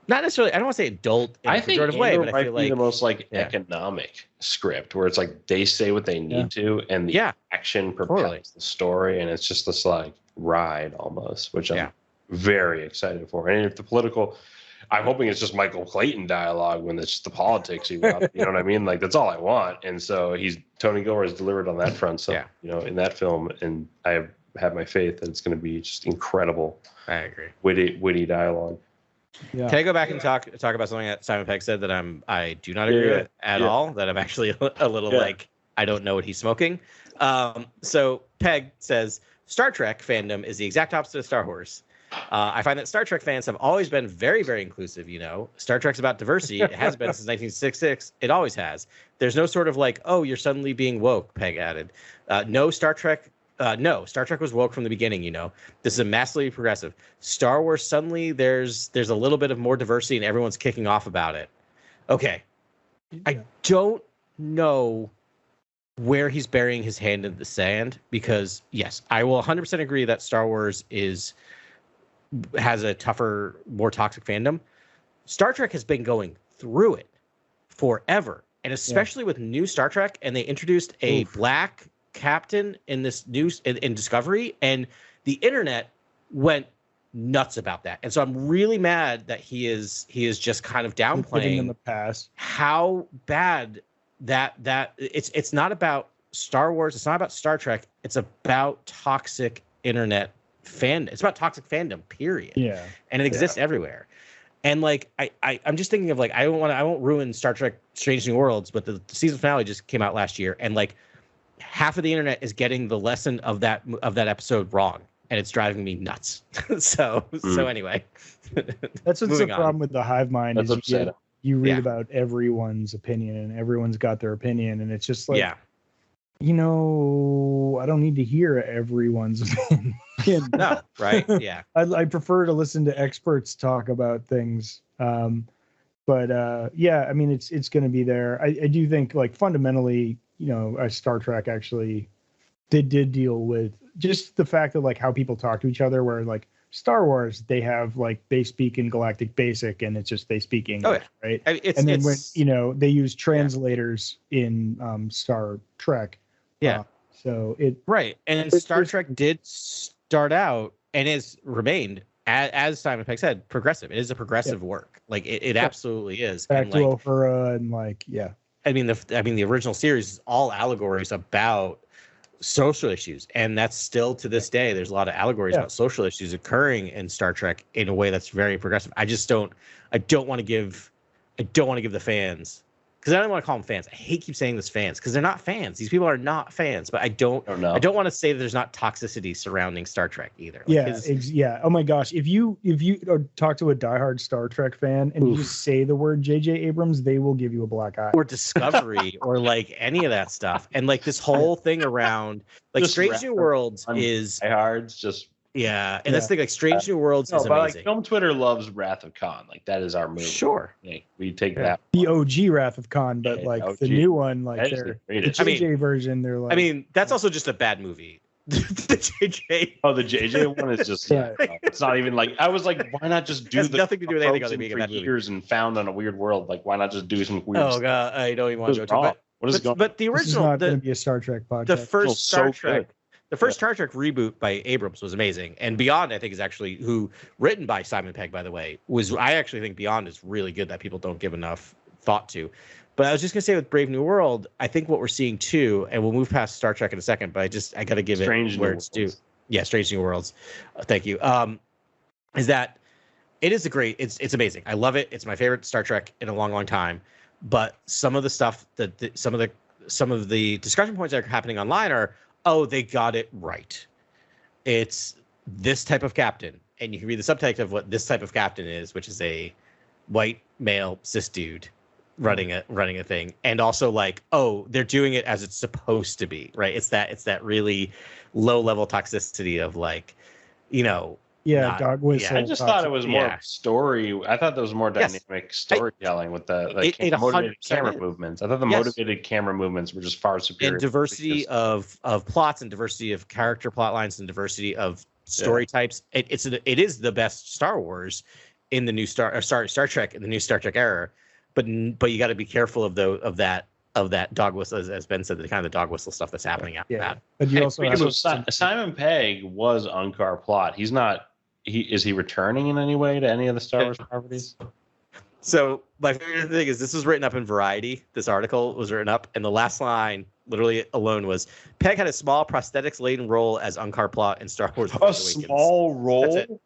[SPEAKER 6] not necessarily. I don't want to say adult in a pejorative way, but I feel like
[SPEAKER 7] the most like economic script where it's like they say what they need to, and the action propels the story, and it's just this like ride almost, which I'm very excited for. And if the political. I'm hoping it's just Michael Clayton dialogue when it's just the politics. You know what I mean? Like that's all I want. And so Tony Gilroy has delivered on that front. So you know, in that film, and I have my faith that it's going to be just incredible.
[SPEAKER 6] I agree.
[SPEAKER 7] Witty dialogue.
[SPEAKER 6] Yeah. Can I go back and talk about something that Simon Pegg said that I do not agree with at all? That I'm actually a little like I don't know what he's smoking. So Pegg says Star Trek fandom is the exact opposite of Star Wars. I find that Star Trek fans have always been very, very inclusive. You know, Star Trek's about diversity. It has been since 1966. It always has. There's no sort of like, oh, you're suddenly being woke, Pegg added. No, Star Trek was woke from the beginning. You know, this is a massively progressive. Star Wars, suddenly there's a little bit of more diversity and everyone's kicking off about it. Okay. I don't know where he's burying his hand in the sand because, yes, I will 100% agree that Star Wars has a tougher, more toxic fandom. Star Trek has been going through it forever, and especially with new Star Trek, and they introduced a black captain in this in Discovery, and the internet went nuts about that. And so I'm really mad that he is just kind of downplaying
[SPEAKER 5] in the past
[SPEAKER 6] how bad that it's not about Star Wars, it's not about Star Trek, it's about toxic internet fandom. It's about toxic fandom, period. Yeah. And it exists everywhere. And like I'm just thinking of like I won't ruin Star Trek Strange New Worlds, but the season finale just came out last year, and like half of the internet is getting the lesson of that episode wrong, and it's driving me nuts. So anyway,
[SPEAKER 5] That's what's the
[SPEAKER 6] moving on.
[SPEAKER 5] problem with the hive mind
[SPEAKER 7] That's
[SPEAKER 5] is
[SPEAKER 7] upsetting.
[SPEAKER 5] you read
[SPEAKER 6] Yeah.
[SPEAKER 5] about everyone's opinion, and everyone's got their opinion, and it's just like,
[SPEAKER 6] Yeah.
[SPEAKER 5] you know, I don't need to hear everyone's opinion.
[SPEAKER 6] No, right? Yeah.
[SPEAKER 5] I prefer to listen to experts talk about things. But yeah, I mean, it's going to be there. I do think, like, fundamentally, you know, Star Trek actually did deal with just the fact that, like, how people talk to each other, where, like, Star Wars, they speak in Galactic Basic, and it's just they speak English, right?
[SPEAKER 6] I mean,
[SPEAKER 5] And then when, you know, they use translators in Star Trek.
[SPEAKER 6] Yeah.
[SPEAKER 5] So it
[SPEAKER 6] Right. And Star Trek did start out and has remained, as Simon Pegg said, progressive. It is a progressive work. Like it absolutely is.
[SPEAKER 5] back
[SPEAKER 6] And
[SPEAKER 5] to
[SPEAKER 6] like,
[SPEAKER 5] Uhura and like, yeah.
[SPEAKER 6] I mean, the original series is all allegories about social issues, and that's still to this day. There's a lot of allegories about social issues occurring in Star Trek in a way that's very progressive. I don't want to give the fans, because I don't want to call them fans. I hate keep saying this fans, because they're not fans. These people are not fans. But I don't want to say that there's not toxicity surrounding Star Trek either. Like
[SPEAKER 5] Yeah. Oh my gosh. If you talk to a diehard Star Trek fan and you just say the word J.J. Abrams, they will give you a black eye.
[SPEAKER 6] Or Discovery or like any of that stuff. And like this whole thing around like
[SPEAKER 7] Just
[SPEAKER 6] Strange New Worlds is
[SPEAKER 7] diehards just.
[SPEAKER 6] Yeah, and that's the thing. Like Strange New Worlds is
[SPEAKER 7] but
[SPEAKER 6] amazing.
[SPEAKER 7] like film Twitter loves Wrath of Khan. Like that is our movie.
[SPEAKER 6] Sure.
[SPEAKER 7] Like, we take that.
[SPEAKER 5] The OG Wrath of Khan, but like
[SPEAKER 7] OG.
[SPEAKER 5] the new one, like
[SPEAKER 7] That is
[SPEAKER 5] the
[SPEAKER 7] the greatest.
[SPEAKER 5] JJ version, they're like.
[SPEAKER 6] I mean, that's also just a bad movie. The JJ.
[SPEAKER 7] Oh, the JJ one is just.
[SPEAKER 5] Yeah.
[SPEAKER 7] It's not even like I was like, why not just do
[SPEAKER 6] Has
[SPEAKER 7] the
[SPEAKER 6] nothing to do with anything other
[SPEAKER 7] approaching
[SPEAKER 6] than being a
[SPEAKER 7] for
[SPEAKER 6] bad movie.
[SPEAKER 7] years and found on a weird world? Like, why not just do some weird?
[SPEAKER 6] Oh
[SPEAKER 7] stuff?
[SPEAKER 6] god, I don't even want to
[SPEAKER 7] What's
[SPEAKER 6] go to
[SPEAKER 7] wrong?
[SPEAKER 6] it.
[SPEAKER 7] What is going?
[SPEAKER 6] But the
[SPEAKER 5] this is
[SPEAKER 6] original,
[SPEAKER 5] not going to be a Star Trek podcast.
[SPEAKER 6] the first
[SPEAKER 7] so
[SPEAKER 6] Star
[SPEAKER 7] good.
[SPEAKER 6] Trek, the first Star Trek reboot by Abrams was amazing, and Beyond, I think, is actually written by Simon Pegg, by the way. I actually think Beyond is really good that people don't give enough thought to. But I was just gonna say with Brave New World, I think what we're seeing too, and we'll move past Star Trek in a second, but I got to give
[SPEAKER 7] Strange
[SPEAKER 6] it where
[SPEAKER 7] New
[SPEAKER 6] it's due.
[SPEAKER 7] Worlds.
[SPEAKER 6] Yeah, Strange New Worlds. Thank you. Is that it is it's amazing. I love it. It's my favorite Star Trek in a long, long time. But some of the stuff some of the discussion points that are happening online are, oh, they got it right. It's this type of captain, and you can read the subtext of what this type of captain is, which is a white male cis dude running a thing, and also like, oh, they're doing it as it's supposed to be, right? It's that really low level toxicity of like, you know,
[SPEAKER 5] dog whistle.
[SPEAKER 7] I just thought it was more story. I thought there was more dynamic storytelling with the motivated
[SPEAKER 6] 100%
[SPEAKER 7] camera
[SPEAKER 6] is.
[SPEAKER 7] movements. I thought the
[SPEAKER 6] Yes.
[SPEAKER 7] motivated camera movements were just far superior.
[SPEAKER 6] And diversity of plots, and diversity of character plot lines, and diversity of story types. It is the best Star Wars in the new Star Trek in the new Star Trek era. But you got to be careful of that dog whistle, as Ben said, the kind of the dog whistle stuff that's happening after that.
[SPEAKER 5] But you also have
[SPEAKER 7] Simon Pegg was Unkar Plot. He's not. Is he returning in any way to any of the Star Wars properties?
[SPEAKER 6] So my favorite thing is this was written up in Variety. This article was written up, and the last line, literally alone, was Pegg had a small prosthetics-laden role as Unkar Plot in Star Wars.
[SPEAKER 7] A small role.
[SPEAKER 6] That's it.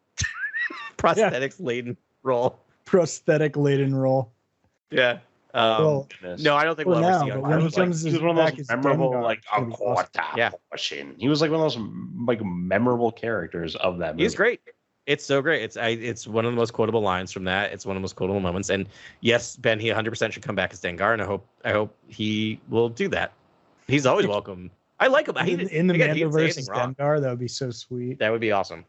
[SPEAKER 6] Prosthetics-laden role.
[SPEAKER 5] Prosthetic-laden role.
[SPEAKER 6] Yeah.
[SPEAKER 5] Well,
[SPEAKER 6] no, I don't think we'll ever see
[SPEAKER 5] but
[SPEAKER 6] Unkar
[SPEAKER 5] when he
[SPEAKER 6] Plot.
[SPEAKER 5] comes
[SPEAKER 7] He was one of
[SPEAKER 5] back
[SPEAKER 7] those
[SPEAKER 5] as
[SPEAKER 7] memorable,
[SPEAKER 5] Dengar,
[SPEAKER 7] like
[SPEAKER 5] it's gonna be awesome.
[SPEAKER 7] portion. He was like one of those like memorable characters of that movie.
[SPEAKER 6] He's great. It's so great. It's one of the most quotable lines from that. It's one of the most quotable moments. And yes, Ben, he 100% should come back as Dengar, and I hope he will do that. He's always welcome. I like him.
[SPEAKER 5] In the Mandoverse as Dengar, that would be so sweet.
[SPEAKER 6] That would be awesome.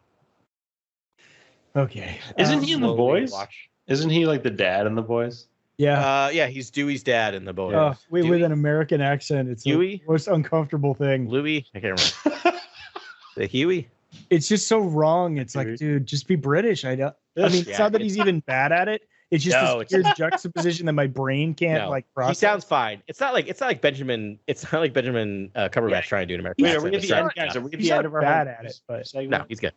[SPEAKER 5] Okay.
[SPEAKER 7] Isn't he in The
[SPEAKER 6] Slowly
[SPEAKER 7] Boys?
[SPEAKER 6] watch.
[SPEAKER 7] Isn't he like the dad in The Boys?
[SPEAKER 5] Yeah.
[SPEAKER 6] Yeah, he's Dewey's dad in The Boys.
[SPEAKER 5] With
[SPEAKER 6] Dewey?
[SPEAKER 5] an American accent, it's
[SPEAKER 6] Huey?
[SPEAKER 5] the most uncomfortable thing.
[SPEAKER 6] Louis? I can't remember. The Huey?
[SPEAKER 5] It's just so wrong. It's like, dude, just be British. I mean, it's not that he's even bad at it. It's just this weird juxtaposition that my brain can't like process.
[SPEAKER 6] He sounds fine. It's not like Benjamin. It's not like Benjamin Cumberbatch trying to do an American
[SPEAKER 7] Wait, are
[SPEAKER 6] accent.
[SPEAKER 7] we at the end, guys? Are we at the end of our
[SPEAKER 5] bad at it, but
[SPEAKER 7] segment?
[SPEAKER 6] No, he's good.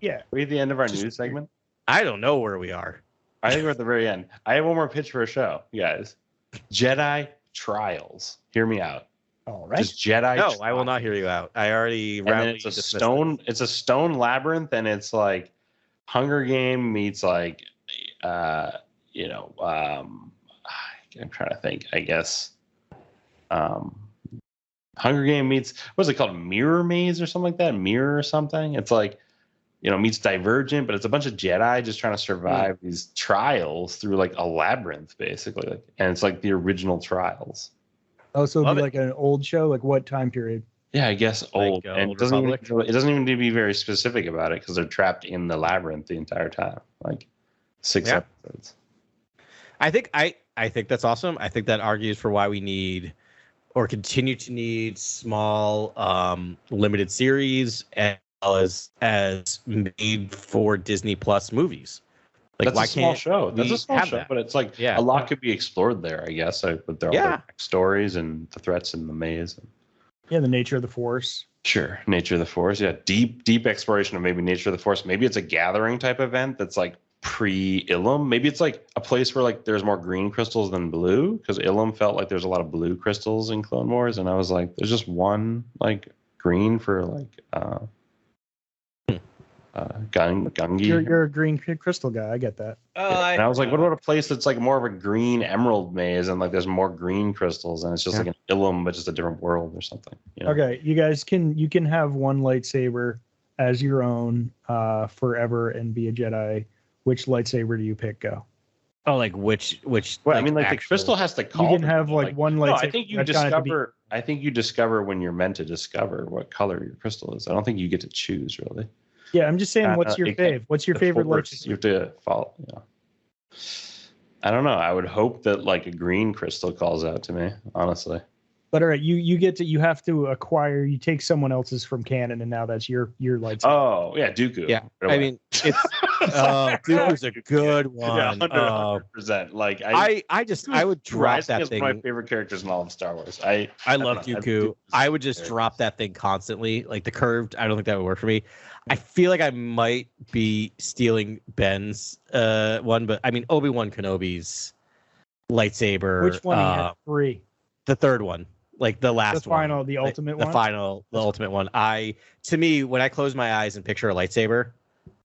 [SPEAKER 5] Yeah.
[SPEAKER 7] Are we at the end of our news segment?
[SPEAKER 6] I don't know where we are.
[SPEAKER 7] I think we're at the very end. I have one more pitch for a show, you guys. Jedi Trials. Hear me out.
[SPEAKER 5] All right.
[SPEAKER 7] Just Jedi.
[SPEAKER 6] No,
[SPEAKER 7] Trials.
[SPEAKER 6] I will not hear you out. I already.
[SPEAKER 7] And then
[SPEAKER 6] roundly
[SPEAKER 7] it's a
[SPEAKER 6] dismissed
[SPEAKER 7] stone. It's a stone labyrinth, and it's like Hunger Game meets like, I'm trying to think. I guess, Hunger Game meets, what's it called? Mirror Maze or something like that? Mirror or something? It's like, meets Divergent, but it's a bunch of Jedi just trying to survive these trials through like a labyrinth, basically. And it's like the original trials.
[SPEAKER 5] Oh, so it'd be like an old show? Like what time period?
[SPEAKER 7] Yeah, I guess old.
[SPEAKER 6] Like,
[SPEAKER 7] And
[SPEAKER 6] Old
[SPEAKER 7] it doesn't even need to be very specific about it because they're trapped in the labyrinth the entire time. Like 6 episodes.
[SPEAKER 6] I think that's awesome. I think that argues for why we need or continue to need small limited series as well as made for Disney Plus movies. Like,
[SPEAKER 7] that's
[SPEAKER 6] why
[SPEAKER 7] a small
[SPEAKER 6] can't
[SPEAKER 7] show. That's a small show,
[SPEAKER 6] that?
[SPEAKER 7] but it's like a lot could be explored there, I guess. With their stories and the threats in the maze.
[SPEAKER 5] Yeah, the nature of the Force.
[SPEAKER 7] Sure, nature of the Force. Yeah, deep exploration of maybe nature of the Force. Maybe it's a gathering type event that's like pre-Ilum. Maybe it's like a place where like there's more green crystals than blue, because Ilum felt like there's a lot of blue crystals in Clone Wars, and I was like, there's just one like green for like Gungi.
[SPEAKER 5] You're a green crystal guy. I get that.
[SPEAKER 7] And I was like, what about a place that's like more of a green emerald maze and like there's more green crystals and it's just like an Ilum but just a different world or something.
[SPEAKER 5] Okay, you guys can have one lightsaber as your own forever and be a Jedi. Which lightsaber do you pick? Go.
[SPEAKER 6] Oh, like which?
[SPEAKER 7] Well,
[SPEAKER 6] like,
[SPEAKER 7] I mean, like the crystal has to call.
[SPEAKER 5] You can have like one lightsaber.
[SPEAKER 7] No, I think you discover. I think you discover when you're meant to discover what color your crystal is. I don't think you get to choose really.
[SPEAKER 5] Yeah, I'm just saying. What's your fave? What's your favorite lightsaber?
[SPEAKER 7] You have to follow. I don't know. I would hope that like a green crystal calls out to me. Honestly. But
[SPEAKER 5] all right, you have to acquire. You take someone else's from canon, and now that's your lightsaber.
[SPEAKER 7] Oh yeah, Dooku.
[SPEAKER 6] Yeah, I mean it's Dooku's a good one.
[SPEAKER 7] Yeah, 100%. Like
[SPEAKER 6] I would drop that thing.
[SPEAKER 7] One of my favorite characters in all of Star Wars. I
[SPEAKER 6] love Dooku. I would just drop that thing constantly. Like the curved, I don't think that would work for me. I feel like I might be stealing Ben's one, but I mean Obi-Wan Kenobi's lightsaber.
[SPEAKER 5] Which one? He had 3.
[SPEAKER 6] The third one. Like the last one.
[SPEAKER 5] The ultimate one?
[SPEAKER 6] The ultimate one. To me, when I close my eyes and picture a lightsaber,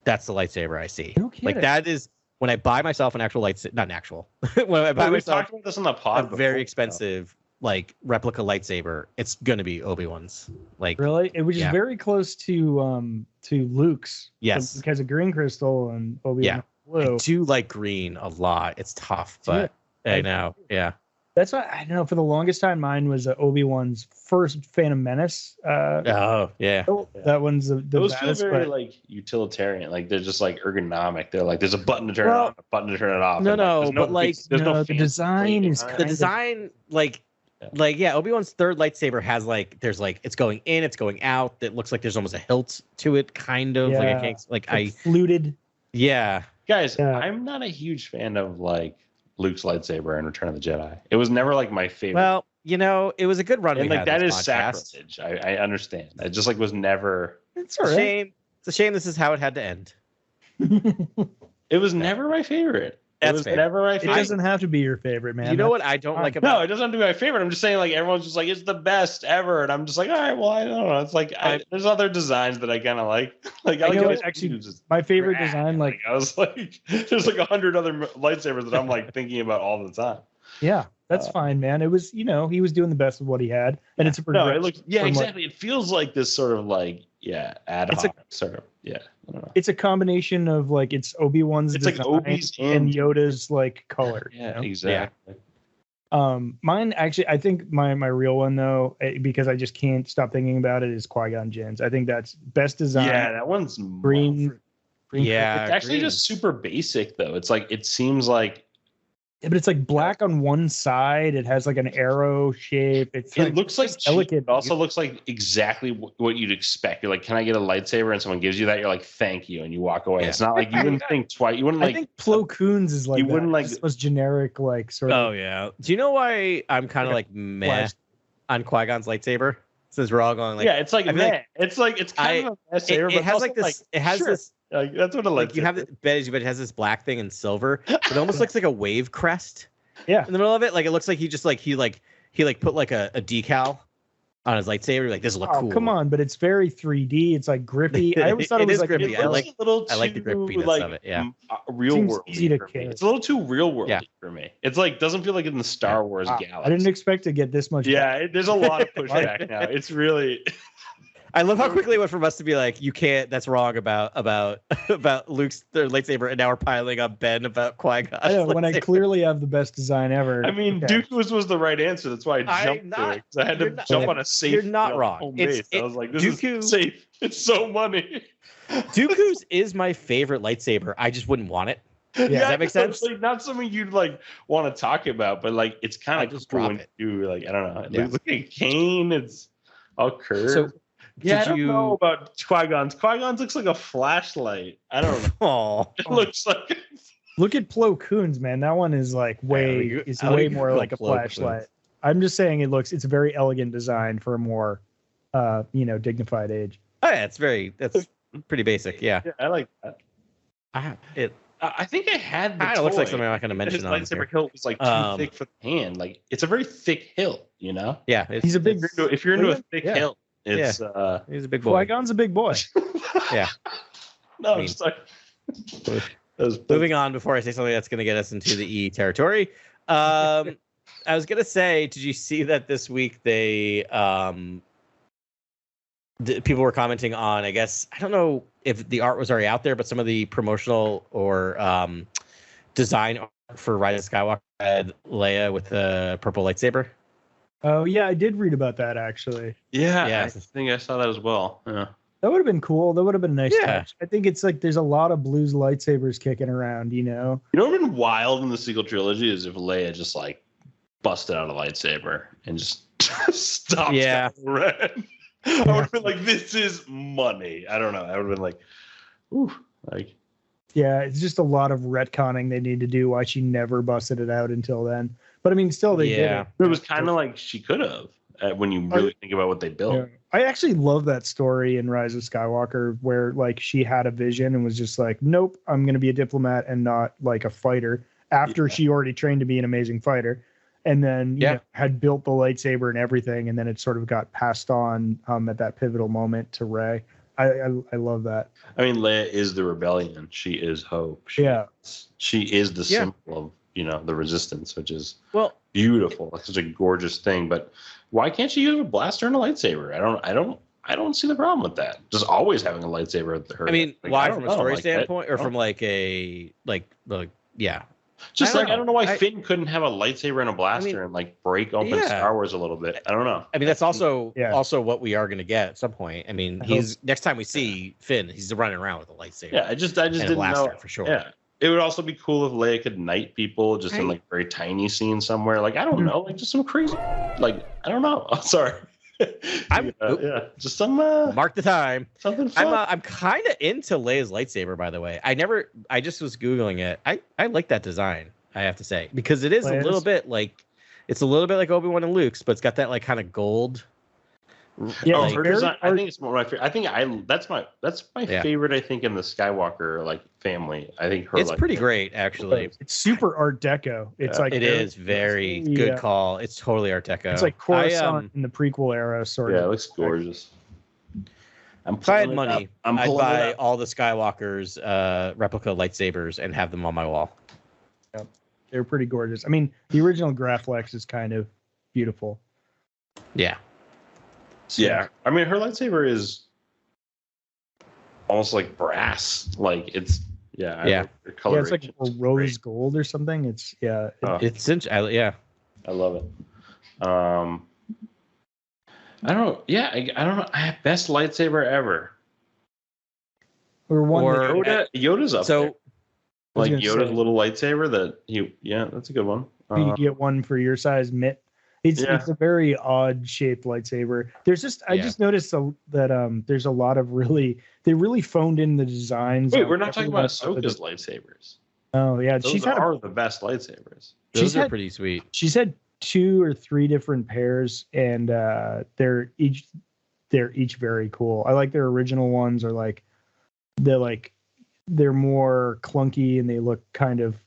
[SPEAKER 6] that's the lightsaber I see.
[SPEAKER 5] No kidding.
[SPEAKER 6] Like that is when I buy myself an actual lightsaber, not an actual. When I buy myself
[SPEAKER 7] talked about this on the pod
[SPEAKER 6] very expensive like replica lightsaber, it's gonna be Obi-Wan's. Like
[SPEAKER 5] really? It was just very close to Luke's.
[SPEAKER 6] Yes.
[SPEAKER 5] Because of green crystal and Obi-Wan blue.
[SPEAKER 6] I do like green a lot. It's tough, but I know. Yeah.
[SPEAKER 5] That's why I don't know. For the longest time, mine was Obi-Wan's first Phantom Menace.
[SPEAKER 6] Oh yeah,
[SPEAKER 5] that one's the
[SPEAKER 7] those
[SPEAKER 5] baddest,
[SPEAKER 7] feel very like utilitarian. Like they're just like ergonomic. They're like there's a button to turn it on, a button to turn it off.
[SPEAKER 5] The design is
[SPEAKER 6] the design like Obi-Wan's third lightsaber has like there's like it's going in, it's going out. It looks like there's almost a hilt to it, kind of like I
[SPEAKER 5] fluted.
[SPEAKER 6] Yeah,
[SPEAKER 7] guys, I'm not a huge fan of like Luke's lightsaber in Return of the Jedi. It was never like my favorite.
[SPEAKER 6] Well, it was a good run.
[SPEAKER 7] And like that is sacrilege. I understand. It just like was never.
[SPEAKER 5] It's a shame.
[SPEAKER 6] It's a shame. This is how it had to end.
[SPEAKER 7] It was never my favorite. It was never my favorite.
[SPEAKER 5] It doesn't have to be your favorite, man.
[SPEAKER 6] You know what I don't like about?
[SPEAKER 7] No, it doesn't have to be my favorite. I'm just saying like everyone's just like it's the best ever, and I'm just like all right. Well, I don't know. It's like there's other designs that I kind of like. Like I like
[SPEAKER 5] actually my favorite design. Like
[SPEAKER 7] I was like, there's like 100 other lightsabers that I'm like thinking about all the time.
[SPEAKER 5] Yeah, that's fine, man. It was he was doing the best of what he had, and it's a
[SPEAKER 7] progression. No, it looks exactly. It feels like this sort of like ad hoc sort of I don't know.
[SPEAKER 5] It's a combination of like it's Obi-Wan's design
[SPEAKER 7] like Obi's
[SPEAKER 5] and Yoda's like color.
[SPEAKER 7] Yeah, exactly.
[SPEAKER 5] Mine actually, I think my real one though, because I just can't stop thinking about it, is Qui-Gon Jinn's. I think that's best design.
[SPEAKER 7] Yeah, that one's
[SPEAKER 5] green.
[SPEAKER 6] Yeah,
[SPEAKER 7] it's actually just super basic though. It's like it seems like.
[SPEAKER 5] Yeah, but it's like black on one side. It has like an arrow shape.
[SPEAKER 7] It looks like elegant. It also looks like exactly what you'd expect. You're like, can I get a lightsaber? And someone gives you that. You're like, thank you, and you walk away. Yeah. It's not like you wouldn't think twice. You wouldn't like.
[SPEAKER 5] I think Plo Koon's is like.
[SPEAKER 7] You wouldn't like
[SPEAKER 5] this most generic like sort of.
[SPEAKER 6] Oh yeah. Do you know why I'm kind of like meh on Qui-Gon's lightsaber? Since we're all going like.
[SPEAKER 7] Yeah, it's like meh. It's kind of a lightsaber.
[SPEAKER 6] It has like this.
[SPEAKER 7] Like,
[SPEAKER 6] it has this.
[SPEAKER 7] Like that's what it looks like.
[SPEAKER 6] You have it, but it has this black thing in silver. It almost looks like a wave crest.
[SPEAKER 5] Yeah.
[SPEAKER 6] In the middle of it, like it looks like he put like a decal on his lightsaber. You're like, this look
[SPEAKER 5] Oh,
[SPEAKER 6] cool.
[SPEAKER 5] come on, but it's very 3D. It's like grippy. I always thought it was like
[SPEAKER 6] grippy. I like
[SPEAKER 7] a little
[SPEAKER 6] I like the
[SPEAKER 7] too,
[SPEAKER 6] grippiness
[SPEAKER 7] like,
[SPEAKER 6] of it. Yeah,
[SPEAKER 7] real
[SPEAKER 5] Seems
[SPEAKER 7] world.
[SPEAKER 5] easy to
[SPEAKER 7] for me.
[SPEAKER 5] carry.
[SPEAKER 7] It's a little too real world
[SPEAKER 6] Yeah.
[SPEAKER 7] for me. It's like doesn't feel like in the Star Wars
[SPEAKER 5] I
[SPEAKER 7] galaxy.
[SPEAKER 5] didn't expect to get this much.
[SPEAKER 7] Yeah, there's a lot of pushback now. It's really.
[SPEAKER 6] I love how quickly it went from us to be like, you can't. That's wrong about Luke's their lightsaber, and now we're piling up Ben about Qui-Gon.
[SPEAKER 5] I know, when I clearly have the best design ever.
[SPEAKER 7] I mean,
[SPEAKER 5] Okay.
[SPEAKER 7] Dooku's was the right answer. That's why I jumped to it. 'Cause I had to jump on a safe.
[SPEAKER 6] You're not
[SPEAKER 7] home
[SPEAKER 6] wrong.
[SPEAKER 7] base. I was like, this is safe. It's so money.
[SPEAKER 6] Dooku's is my favorite lightsaber. I just wouldn't want it.
[SPEAKER 5] Yeah.
[SPEAKER 6] Does that make sense?
[SPEAKER 7] Like, not something you'd like want to talk about, but like it's kind
[SPEAKER 6] I
[SPEAKER 7] of
[SPEAKER 6] just
[SPEAKER 7] cool
[SPEAKER 6] drop
[SPEAKER 7] when
[SPEAKER 6] it.
[SPEAKER 7] you like. I don't know.
[SPEAKER 6] Yeah.
[SPEAKER 7] Look at Kane. It's all curved.
[SPEAKER 6] So,
[SPEAKER 7] yeah, I
[SPEAKER 6] did
[SPEAKER 7] don't
[SPEAKER 6] you?
[SPEAKER 7] know about Qui-Gon's. Qui-Gon's looks like a flashlight. I don't know.
[SPEAKER 6] Oh,
[SPEAKER 7] It looks like.
[SPEAKER 5] Look at Plo Koon's, man. That one is like way more like a flashlight. I'm just saying it's a very elegant design for a more dignified age.
[SPEAKER 6] Oh yeah, that's pretty basic. Yeah,
[SPEAKER 7] Yeah, I like that. I think I had.
[SPEAKER 6] It looks like something I'm not going to mention
[SPEAKER 7] His
[SPEAKER 6] on
[SPEAKER 7] lightsaber
[SPEAKER 6] here.
[SPEAKER 7] hilt was like too thick for the hand. Like it's a very thick hilt, you know.
[SPEAKER 6] Yeah,
[SPEAKER 5] He's a big.
[SPEAKER 7] If you're into a thick
[SPEAKER 5] Yeah.
[SPEAKER 7] hilt, it's
[SPEAKER 6] he's a big boy.
[SPEAKER 5] Qui-Gon's a big boy.
[SPEAKER 6] Yeah.
[SPEAKER 7] No,
[SPEAKER 6] I mean-
[SPEAKER 7] just like
[SPEAKER 6] Moving on before I say something that's going to get us into the E territory. I was going to say, did you see that this week they people were commenting on, I guess, I don't know if the art was already out there, but some of the promotional or design art for Rise of Skywalker had Leia with the purple lightsaber.
[SPEAKER 5] Oh yeah, I did read about that actually.
[SPEAKER 7] yeah, I think I saw that as well. Yeah.
[SPEAKER 5] That would have been cool. That would have been a nice
[SPEAKER 6] Yeah.
[SPEAKER 5] touch. I think it's like there's a lot of blues lightsabers kicking around, you know.
[SPEAKER 7] You know what would have been wild in the sequel trilogy is if Leia just like busted out a lightsaber and just stopped.
[SPEAKER 6] Yeah.
[SPEAKER 7] Red. I would have been like, this is money. I don't know. I would have been like, ooh, like.
[SPEAKER 5] Yeah, it's just a lot of retconning they need to do why she never busted it out until then. But I mean, still they did
[SPEAKER 6] Yeah.
[SPEAKER 5] it.
[SPEAKER 7] It was kind of like she could have when you really think about what they built.
[SPEAKER 5] Yeah. I actually love that story in Rise of Skywalker where like she had a vision and was just like, nope, I'm going to be a diplomat and not like a fighter after she already trained to be an amazing fighter. And then you know, had built the lightsaber and everything. And then it sort of got passed on at that pivotal moment to Rey. I love that.
[SPEAKER 7] I mean, Leia is the rebellion. She is hope. She is the symbol of, the resistance, which is beautiful. It's such a gorgeous thing. But why can't she use a blaster and a lightsaber? I don't see the problem with that. Just always having a lightsaber at her.
[SPEAKER 6] I mean,
[SPEAKER 7] like,
[SPEAKER 6] why
[SPEAKER 7] I don't
[SPEAKER 6] from a
[SPEAKER 7] know,
[SPEAKER 6] story
[SPEAKER 7] like,
[SPEAKER 6] standpoint or from like a yeah.
[SPEAKER 7] Just
[SPEAKER 6] I
[SPEAKER 7] like
[SPEAKER 6] don't
[SPEAKER 7] I don't know why
[SPEAKER 6] know.
[SPEAKER 7] Finn couldn't have a lightsaber and a blaster and like break open Star Wars a little bit. I don't know.
[SPEAKER 6] I mean, that's also what we are going to get at some point. I mean, next time we see Finn, he's running around with a lightsaber.
[SPEAKER 7] Yeah, I just didn't know
[SPEAKER 6] for sure.
[SPEAKER 7] Yeah, it would also be cool if Leia could knight people just in like very tiny scene somewhere. Like I don't know, like just some crazy, like I don't know. I'm sorry. Just some
[SPEAKER 6] mark the time.
[SPEAKER 7] Something fun.
[SPEAKER 6] I'm kind of into Leia's lightsaber, by the way. I just was googling it. I like that design, I have to say, because it is a little bit like Obi-Wan and Luke's, but it's got that like kind of gold.
[SPEAKER 7] Yeah, her design. I think it's more my favorite. I think that's my favorite. I think in the Skywalker like family. I think her.
[SPEAKER 6] It's pretty great, actually.
[SPEAKER 5] It's super Art Deco. It's like
[SPEAKER 6] it is very good call. It's totally Art Deco.
[SPEAKER 5] It's like Coruscant in the prequel era, sort of.
[SPEAKER 7] Yeah, it looks gorgeous.
[SPEAKER 6] If I had money, I'd buy all the Skywalker's replica lightsabers and have them on my wall.
[SPEAKER 5] Yeah, they're pretty gorgeous. I mean, the original Graflex is kind of beautiful.
[SPEAKER 6] Yeah.
[SPEAKER 7] Yeah, I mean, her lightsaber is almost like brass. Like it's the color.
[SPEAKER 5] It's like a rose gold or something. It's
[SPEAKER 6] it's yeah.
[SPEAKER 7] I love it. I don't know. Yeah, I don't know. I have best lightsaber ever. Yoda's up there. Like Yoda's little lightsaber that's a good one.
[SPEAKER 5] You get one for your size mitt. It's a very odd shaped lightsaber. There's just I just noticed that there's a lot of they really phoned in the designs.
[SPEAKER 7] Wait, we're not talking about Ahsoka's lightsabers.
[SPEAKER 5] Oh yeah,
[SPEAKER 7] those are the best lightsabers.
[SPEAKER 6] Those are pretty sweet.
[SPEAKER 5] She's had 2 or 3 different pairs, and they're each very cool. I like their original ones are they're more clunky and they look kind of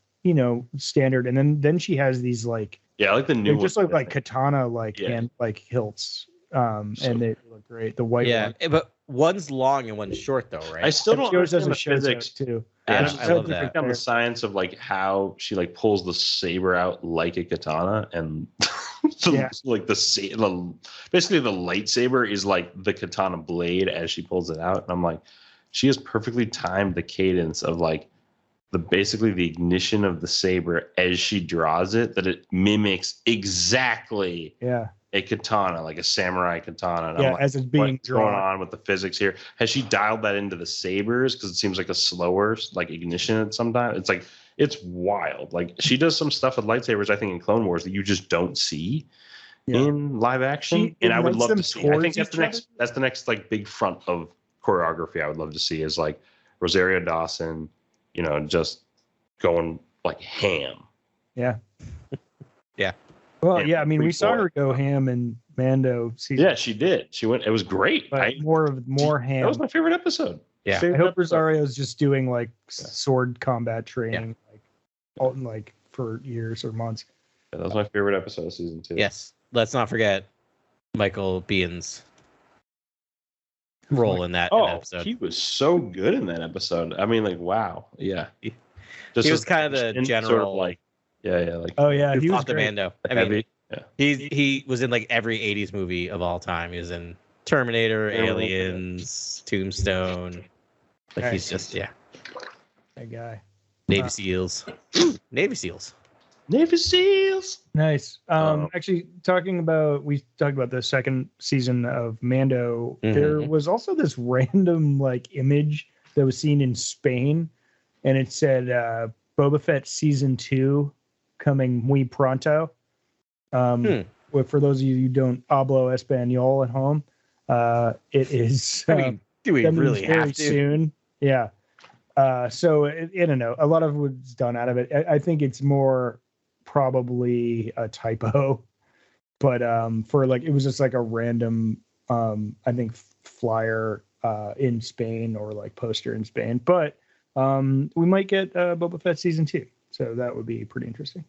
[SPEAKER 5] standard. And then she has these like.
[SPEAKER 7] Yeah, I like the new.
[SPEAKER 5] They just look like katana and like hilts. and they look great. The white one.
[SPEAKER 6] but one's long and one's short though, right?
[SPEAKER 7] I still don't
[SPEAKER 5] Yours has
[SPEAKER 7] understand
[SPEAKER 5] a
[SPEAKER 7] the
[SPEAKER 5] physics
[SPEAKER 7] physics.
[SPEAKER 5] too.
[SPEAKER 7] Adam,
[SPEAKER 6] I love that.
[SPEAKER 7] on the science of like how she like pulls the saber out like a katana, and like basically the lightsaber is like the katana blade as she pulls it out, and I'm like, she has perfectly timed the cadence of like basically the ignition of the saber as she draws it, that it mimics exactly a katana, like a samurai katana. And I'm like,
[SPEAKER 5] as it's being
[SPEAKER 7] what's
[SPEAKER 5] drawn.
[SPEAKER 7] going on with the physics here? Has she dialed that into the sabers? Because it seems like a slower like ignition sometimes. It's like, it's wild. Like she does some stuff with lightsabers, I think, in Clone Wars that you just don't see in live action. And I would love to see. I think that's the next like big front of choreography I would love to see is like Rosario Dawson, you know, just going like ham.
[SPEAKER 5] Yeah.
[SPEAKER 6] Yeah.
[SPEAKER 5] Well,
[SPEAKER 7] And
[SPEAKER 5] I mean, we saw her
[SPEAKER 7] Boy.
[SPEAKER 5] go ham in Mando season.
[SPEAKER 7] Yeah, she did. She went. It was great.
[SPEAKER 5] But more ham.
[SPEAKER 7] That was my favorite episode.
[SPEAKER 6] Yeah.
[SPEAKER 5] I
[SPEAKER 7] Favorite
[SPEAKER 5] hope
[SPEAKER 7] episode.
[SPEAKER 5] Rosario's just doing like sword combat training, like for years or months.
[SPEAKER 7] Yeah, that was my favorite episode of season 2.
[SPEAKER 6] Yes. Let's not forget Michael Bihn's role in that episode.
[SPEAKER 7] He was so good in that episode. I mean, like, wow. Yeah.
[SPEAKER 6] He was kind of the general,
[SPEAKER 7] sort of like, like,
[SPEAKER 5] Oh yeah,
[SPEAKER 6] who
[SPEAKER 5] he was
[SPEAKER 6] fought the
[SPEAKER 5] great.
[SPEAKER 6] Mando. I
[SPEAKER 7] heavy.
[SPEAKER 6] mean,
[SPEAKER 7] Yeah.
[SPEAKER 6] he was in like every 80s movie of all time. He was in Terminator, Aliens, Tombstone. Like he's just
[SPEAKER 5] that guy.
[SPEAKER 6] Navy SEALs. Navy SEAls.
[SPEAKER 7] Navy SEALs.
[SPEAKER 5] Nice. Actually, we talked about the second season of Mando.
[SPEAKER 6] Mhm.
[SPEAKER 5] There was also this random like image that was seen in Spain, and it said Boba Fett season 2 coming muy pronto. Well, for those of you who don't hablo español at home, it is.
[SPEAKER 6] I mean, do we
[SPEAKER 5] that means
[SPEAKER 6] really
[SPEAKER 5] very
[SPEAKER 6] have to?
[SPEAKER 5] soon? Yeah. So I don't know. A lot of was done out of it. I think it's more probably a typo, but for like it was just like a random I think flyer in Spain or like poster in Spain. But we might get Boba Fett season 2, so that would be pretty interesting.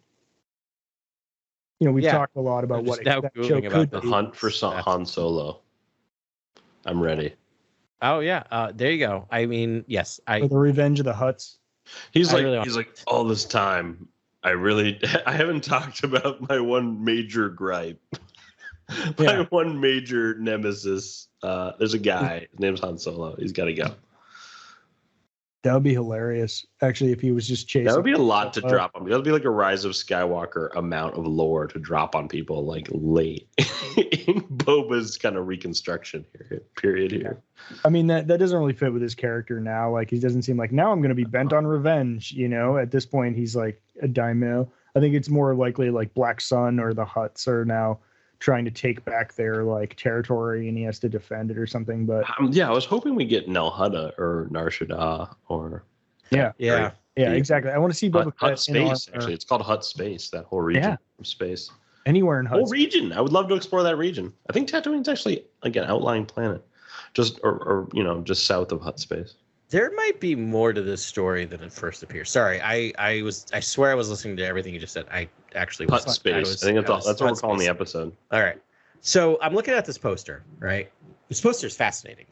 [SPEAKER 5] You know, we've talked a lot about
[SPEAKER 6] I'm
[SPEAKER 5] what
[SPEAKER 6] just now
[SPEAKER 5] that
[SPEAKER 6] Googling
[SPEAKER 5] show
[SPEAKER 6] about
[SPEAKER 5] could
[SPEAKER 7] The
[SPEAKER 5] be.
[SPEAKER 7] hunt for Han Solo. I'm ready.
[SPEAKER 6] Oh yeah, there you go. I mean, yes,
[SPEAKER 5] For the Revenge of the Huts.
[SPEAKER 7] He's
[SPEAKER 6] I
[SPEAKER 7] like,
[SPEAKER 6] really want-
[SPEAKER 7] all this time, I haven't talked about my one major gripe. My one major nemesis. There's a guy. His name's Han Solo. He's got to go.
[SPEAKER 5] That would be hilarious, actually, if he was just chasing.
[SPEAKER 7] That would be a lot to drop on me. That would be like a Rise of Skywalker amount of lore to drop on people like late in Boba's kind of reconstruction period here.
[SPEAKER 5] I mean, that doesn't really fit with his character now. Like, he doesn't seem like, now I'm going to be bent on revenge. You know, at this point, he's like a daimyo. I think it's more likely like Black Sun or the Hutts are now trying to take back their like territory and he has to defend it or something. But
[SPEAKER 7] I was hoping we get Nel Hutta or Nar Shaddaa or
[SPEAKER 6] yeah.
[SPEAKER 5] exactly. I want to see Boba
[SPEAKER 7] Hut
[SPEAKER 5] Fett
[SPEAKER 7] Space.
[SPEAKER 5] in armor
[SPEAKER 7] Actually, it's called Hut Space. That whole region of space.
[SPEAKER 5] anywhere in
[SPEAKER 7] Whole
[SPEAKER 5] Hutts.
[SPEAKER 7] region. I would love to explore that region. I think Tatooine's actually like an outlying planet, just or just south of Hut Space.
[SPEAKER 6] There might be more to this story than it first appears. Sorry, I swear I was listening to everything you just said. I actually was.
[SPEAKER 7] Hut Space. I think that's what we're calling the episode.
[SPEAKER 6] All right. So I'm looking at this poster, right? This poster is fascinating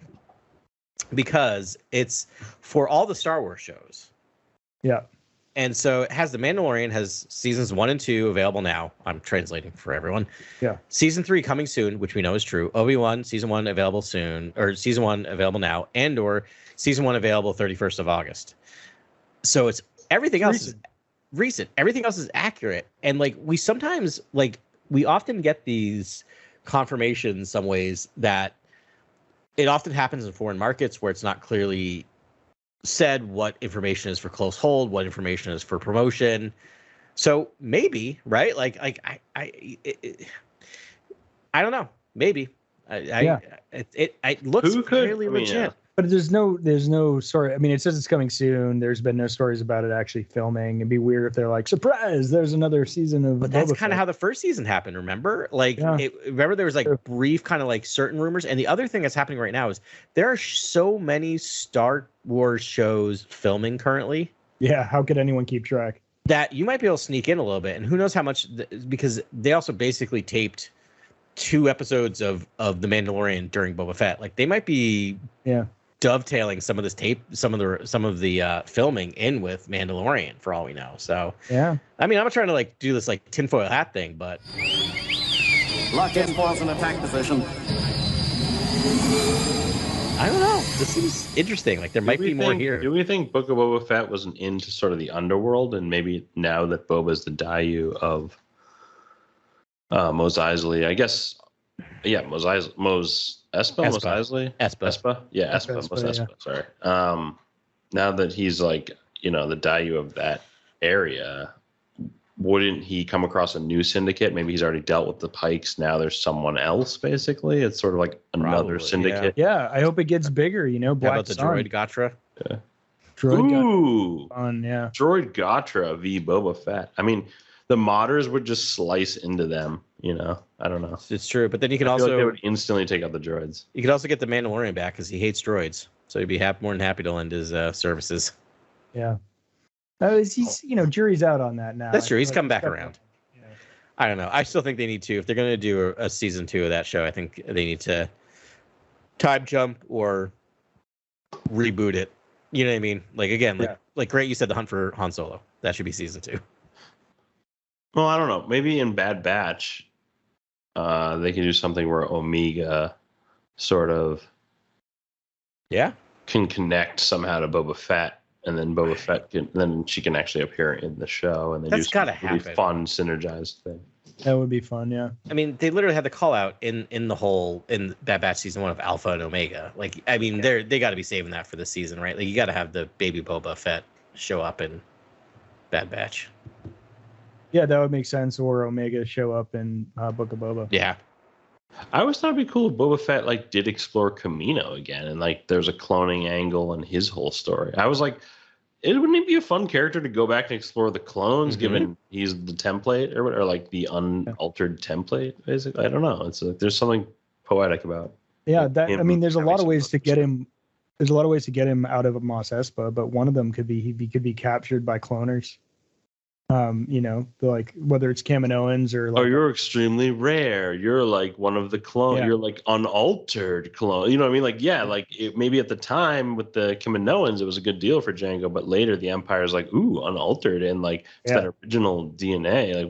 [SPEAKER 6] because it's for all the Star Wars shows.
[SPEAKER 5] Yeah.
[SPEAKER 6] And so it has The Mandalorian has seasons 1 and 2 available now. I'm translating for everyone.
[SPEAKER 5] Yeah.
[SPEAKER 6] Season 3 coming soon, which we know is true. Obi-Wan season 1 available soon, or season 1 available now. Andor season 1 available 31st of August. So it's everything else is recent. Everything else is accurate. And like we sometimes we often get these confirmations some ways that it often happens in foreign markets where it's not clearly said what information is for close hold, what information is for promotion. So maybe, right? I don't know. Maybe. It looks really legit.
[SPEAKER 7] Yeah.
[SPEAKER 5] But there's no story. I mean, it says it's coming soon. There's been no stories about it actually filming. It'd be weird if they're like, surprise, there's another season of.
[SPEAKER 6] But that's kind of how the first season happened. Remember, remember there was like brief kind of like certain rumors. And the other thing that's happening right now is there are so many Star Wars shows filming currently.
[SPEAKER 5] Yeah, how could anyone keep track?
[SPEAKER 6] That you might be able to sneak in a little bit, and who knows how much because they also basically taped 2 episodes of The Mandalorian during Boba Fett. Like they might be dovetailing some of this tape, some of the filming in with Mandalorian for all we know. So
[SPEAKER 5] yeah,
[SPEAKER 6] I mean, I'm not trying to like do this like tinfoil hat thing, but
[SPEAKER 3] Lock in force and attack position.
[SPEAKER 6] I don't know. This seems interesting. Like there might be more here.
[SPEAKER 7] Do we think Book of Boba Fett was an into sort of the underworld, and maybe now that Boba's the Dayu of Mos Eisley, I guess, Mos Espa, Mos Eisley, Espa, Mos Espa. Sorry. Now that he's like the Dayu of that area, wouldn't he come across a new syndicate? Maybe he's already dealt with the Pikes. Now there's someone else. Basically, it's sort of like another syndicate.
[SPEAKER 5] Yeah, I hope it gets bigger. Black
[SPEAKER 6] How about the droid Gatra?
[SPEAKER 7] Yeah.
[SPEAKER 5] Droid Gatra. Yeah.
[SPEAKER 7] Droid Gatra v Boba Fett. I mean, the modders would just slice into them. I don't know.
[SPEAKER 6] It's true, but then you can
[SPEAKER 7] I feel
[SPEAKER 6] also
[SPEAKER 7] like they would instantly take out the droids.
[SPEAKER 6] You could also get the Mandalorian back because he hates droids, so he'd be more than happy to lend his services.
[SPEAKER 5] Yeah. He's jury's out on that now.
[SPEAKER 6] That's true. He's come back around.
[SPEAKER 5] Yeah.
[SPEAKER 6] I don't know. I still think they need to. If they're going to do a season 2 of that show, I think they need to time jump or reboot it. You know what I mean? Like again, like great. You said The Hunt for Han Solo. That should be season 2.
[SPEAKER 7] Well, I don't know. Maybe in Bad Batch, they can do something where Omega sort of can connect somehow to Boba Fett. And then Boba Fett then she can actually appear in the show, and they do some really fun synergized thing.
[SPEAKER 5] That would be fun, yeah.
[SPEAKER 6] I mean, they literally had the call out in Bad Batch season 1 of Alpha and Omega. Like, I mean, they got to be saving that for this season, right? Like, you got to have the baby Boba Fett show up in Bad Batch.
[SPEAKER 5] Yeah, that would make sense. Or Omega show up in Book of Boba.
[SPEAKER 6] Yeah.
[SPEAKER 7] I always thought it'd be cool if Boba Fett did explore Kamino again, and there's a cloning angle and his whole story. I was like, wouldn't it be a fun character to go back and explore the clones, given he's the template or like the unaltered template? Basically, I don't know. It's there's something poetic about.
[SPEAKER 5] Yeah, there's a lot of ways to get him. There's a lot of ways to get him out of Mos Espa, but one of them could be he could be captured by cloners. Like whether it's Kaminoans or
[SPEAKER 7] you're extremely rare. You're like one of the clones. Yeah. You're like unaltered clone. You know what I mean? Maybe at the time with the Kaminoans, it was a good deal for Jango, but later the Empire's like, ooh, unaltered, and it's that original DNA. Like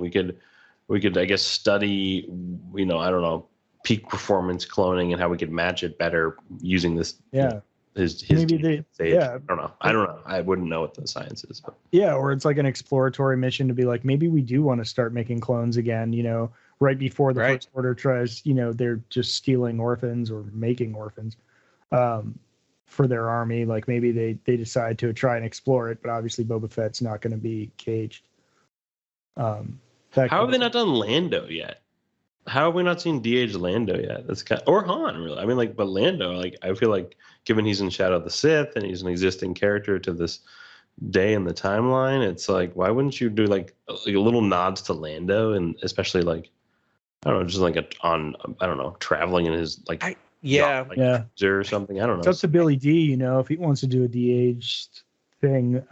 [SPEAKER 7] we could I guess study, I don't know, peak performance cloning and how we could match it better using this. Yeah. His maybe I don't know. I wouldn't know what the science is, but
[SPEAKER 5] or it's like an exploratory mission to be like, maybe we do want to start making clones again, right before the First Order tries, they're just stealing orphans or making orphans for their army. Like maybe they decide to try and explore it, but obviously Boba Fett's not going to be caged.
[SPEAKER 7] How have they not done Lando yet? How have we not seen DH Lando yet? That's or Han, really. I mean, but Lando, I feel like given he's in Shadow of the Sith and he's an existing character to this day in the timeline, it's like, why wouldn't you do like a little nods to Lando, and especially I don't know, just I don't know, traveling in his or something. I don't know.
[SPEAKER 5] It's up to Billy D, if he wants to do a de-aged thing.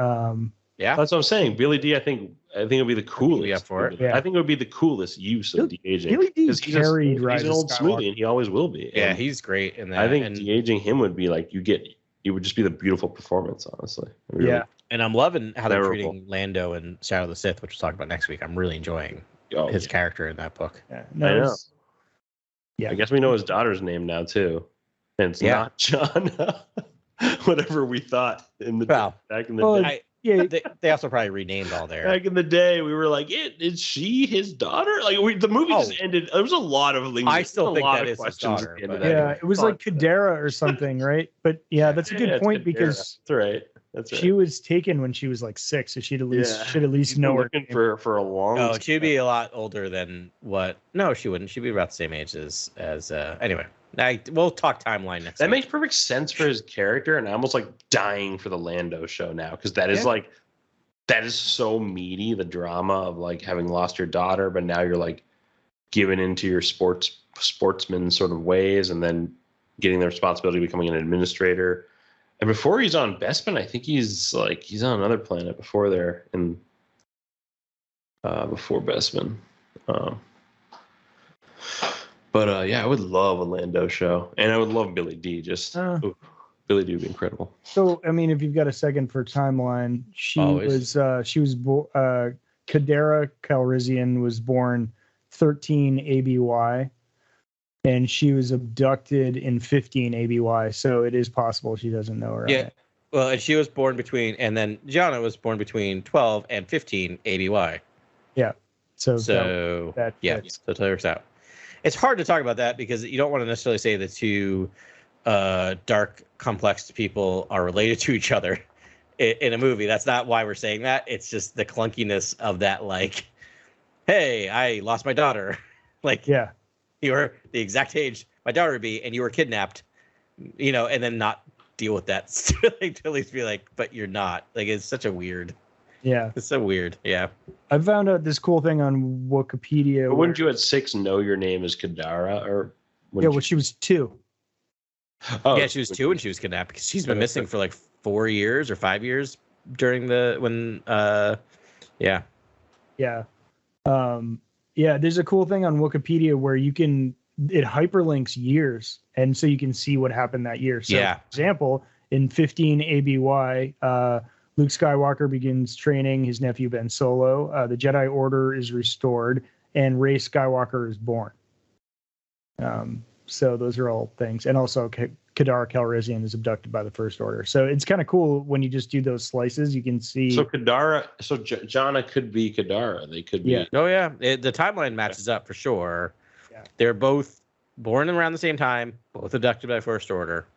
[SPEAKER 7] That's what I'm saying. Billy D, I think it'll be the coolest.
[SPEAKER 6] For it.
[SPEAKER 7] Yeah. I think it would be the coolest use of de-aging.
[SPEAKER 5] Billy D carried
[SPEAKER 7] he's an old smoothie, and he always will be.
[SPEAKER 6] Yeah, he's great in that.
[SPEAKER 7] I think de-aging him would be it would just be the beautiful performance, honestly. Really.
[SPEAKER 5] Yeah.
[SPEAKER 6] And I'm loving how they're treating Lando and Shadow of the Sith, which we'll talk about next week. I'm really enjoying his character in that book.
[SPEAKER 7] Yeah. I know. Yeah. I guess we know his daughter's name now too. And it's not John. Whatever we thought back in the day.
[SPEAKER 6] They also probably renamed all their.
[SPEAKER 7] Back in the day, we were like, "Is she his daughter?" The movie just ended. There was a lot of things.
[SPEAKER 6] I still think that is his daughter.
[SPEAKER 5] It was like Kadera or something, right? But that's a good point because
[SPEAKER 7] that's right.
[SPEAKER 5] She was taken when she was 6, so should at least know her
[SPEAKER 7] for a long.
[SPEAKER 6] Oh, she'd be a lot older than what? No, she wouldn't. She'd be about the same age as. Anyway. We'll talk timeline next week.
[SPEAKER 7] That makes perfect sense for his character, and I'm almost dying for the Lando show now, because that is that is so meaty, the drama of having lost your daughter, but now you're given into your sportsman sort of ways, and then getting the responsibility of becoming an administrator. And before he's on Bespin, I think he's on another planet before there, and before Bespin. But yeah, I would love a Lando show, and I would love Billy D. Billy D would be incredible.
[SPEAKER 5] So, I mean, if you've got a second for timeline,
[SPEAKER 6] Always.
[SPEAKER 5] Kadara Calrissian was born 13 ABY, and she was abducted in 15 ABY. So it is possible she doesn't know her.
[SPEAKER 6] Yeah. Well, and she was born between, and then Gianna was born between 12 and 15 ABY.
[SPEAKER 5] Yeah. So
[SPEAKER 6] that
[SPEAKER 5] fits.
[SPEAKER 6] so it totally works out. It's hard to talk about that because you don't want to necessarily say the two dark, complex people are related to each other in a movie. That's not why we're saying that. It's just the clunkiness of that. Like, hey, I lost my daughter. Like,
[SPEAKER 5] yeah,
[SPEAKER 6] you were the exact age my daughter would be, and you were kidnapped. And then not deal with that. Like, to at least be like, but you're not. Like, it's such a weird.
[SPEAKER 5] Yeah,
[SPEAKER 6] it's so weird. Yeah.
[SPEAKER 5] I found out this cool thing on Wikipedia.
[SPEAKER 7] But wouldn't you at 6 know your name is Kadara? Or
[SPEAKER 5] she was 2.
[SPEAKER 6] Oh, yeah, she was 2 when she was kidnapped because she's been missing for like 4 years or 5 years during yeah.
[SPEAKER 5] There's a cool thing on Wikipedia where it hyperlinks years, and so you can see what happened that year. So, for example, in 15 ABY, Luke Skywalker begins training his nephew Ben Solo. The Jedi Order is restored, and Rey Skywalker is born. So those are all things. And also Kadar Calrissian is abducted by the First Order. So it's kind of cool when you just do those slices, you can see.
[SPEAKER 7] So Jana could be Kadara. They could be.
[SPEAKER 5] Yeah.
[SPEAKER 6] Oh, yeah. The timeline matches up for sure. Yeah. They're both born around the same time, both abducted by First Order.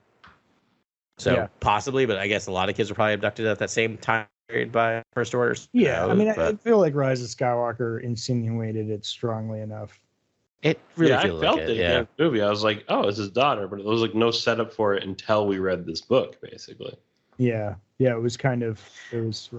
[SPEAKER 6] So possibly, but I guess a lot of kids were probably abducted at that same time period by First Orders.
[SPEAKER 5] Yeah. I feel like Rise of Skywalker insinuated it strongly enough.
[SPEAKER 6] It really
[SPEAKER 7] I felt it in the movie. I was like, oh, it's his daughter, but there was like no setup for it until we read this book, basically.
[SPEAKER 5] Yeah. Yeah, it was random.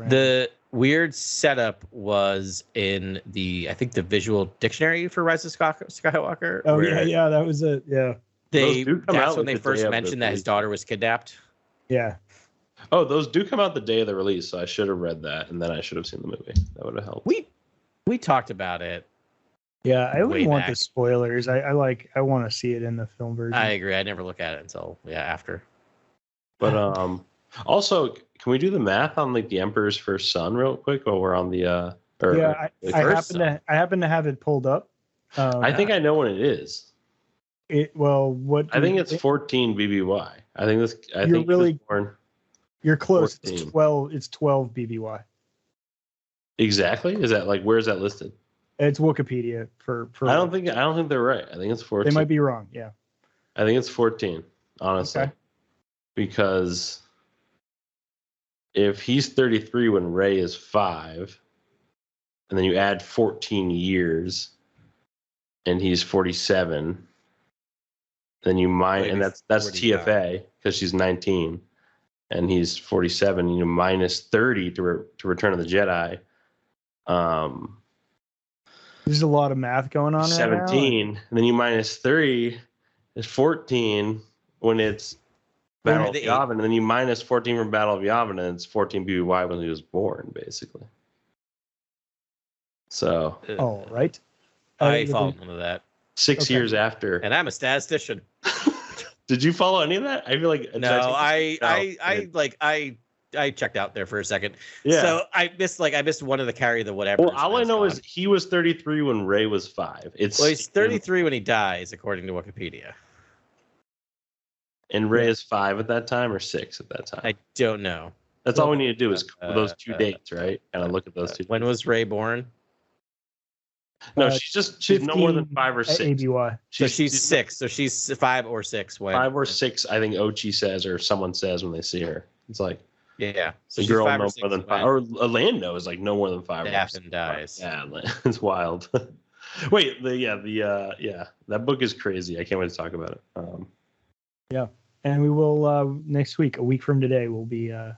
[SPEAKER 6] The weird setup was in I think the visual dictionary for Rise of Skywalker.
[SPEAKER 5] Oh, yeah, that was it. Yeah.
[SPEAKER 6] That's when they first mentioned that his daughter was kidnapped.
[SPEAKER 5] Yeah.
[SPEAKER 7] Oh, those do come out the day of the release, so I should have read that, and then I should have seen the movie. That would have helped.
[SPEAKER 6] We talked about it.
[SPEAKER 5] Yeah, I wouldn't want the spoilers. I want to see it in the film version.
[SPEAKER 6] I agree. I never look at it until after.
[SPEAKER 7] But also, can we do the math on like the Emperor's first son real quick while we're on the
[SPEAKER 5] I happen to have it pulled up.
[SPEAKER 7] I think I know what it is.
[SPEAKER 5] I think
[SPEAKER 7] it's 14 BBY.
[SPEAKER 5] You're close.
[SPEAKER 7] 14.
[SPEAKER 5] It's 12 BBY.
[SPEAKER 7] Exactly. Is that like where's that listed?
[SPEAKER 5] It's Wikipedia for
[SPEAKER 7] I don't think they're right. I think it's 14.
[SPEAKER 5] They might be wrong. Yeah.
[SPEAKER 7] I think it's 14, honestly. Okay. Because if he's 33 when Rey is 5, and then you add 14 years, and he's 47, then you and that's TFA because she's 19, and he's 47. You minus 30 to Return of the Jedi.
[SPEAKER 5] There's a lot of math going on.
[SPEAKER 7] 17,
[SPEAKER 5] right now.
[SPEAKER 7] And then you minus 3 is 14 when it's Battle of Yavin, and then you minus 14 from Battle of Yavin, and it's 14 BBY when he was born, basically. So,
[SPEAKER 5] all right.
[SPEAKER 6] I follow none of that.
[SPEAKER 7] 6 years after,
[SPEAKER 6] and I'm a statistician.
[SPEAKER 7] Did you follow any of that? I feel like
[SPEAKER 6] no. I checked out there for a second.
[SPEAKER 7] Yeah.
[SPEAKER 6] So I missed one of the carry the whatever.
[SPEAKER 7] Well, all I know is he was 33 when Rey was 5.
[SPEAKER 6] He's 33 when he dies, according to Wikipedia.
[SPEAKER 7] And Rey is 5 at that time or 6 at that time?
[SPEAKER 6] I don't know.
[SPEAKER 7] That's all we need to do is those two dates, right? Kind of look at those two.
[SPEAKER 6] When was Rey born?
[SPEAKER 7] No, she's no more than 5 or 6.
[SPEAKER 5] ABY.
[SPEAKER 6] So she's 6. So she's 5 or 6.
[SPEAKER 7] 5 or 6, I think Ochi says, or someone says when they see her. It's like,
[SPEAKER 6] yeah.
[SPEAKER 7] So the girl no more than 5, or Lando is like no more than 5.
[SPEAKER 6] And dies.
[SPEAKER 7] Yeah, it's wild. Wait, that book is crazy. I can't wait to talk about it.
[SPEAKER 5] Yeah, and we will next week. A week from today, we'll be.
[SPEAKER 7] No,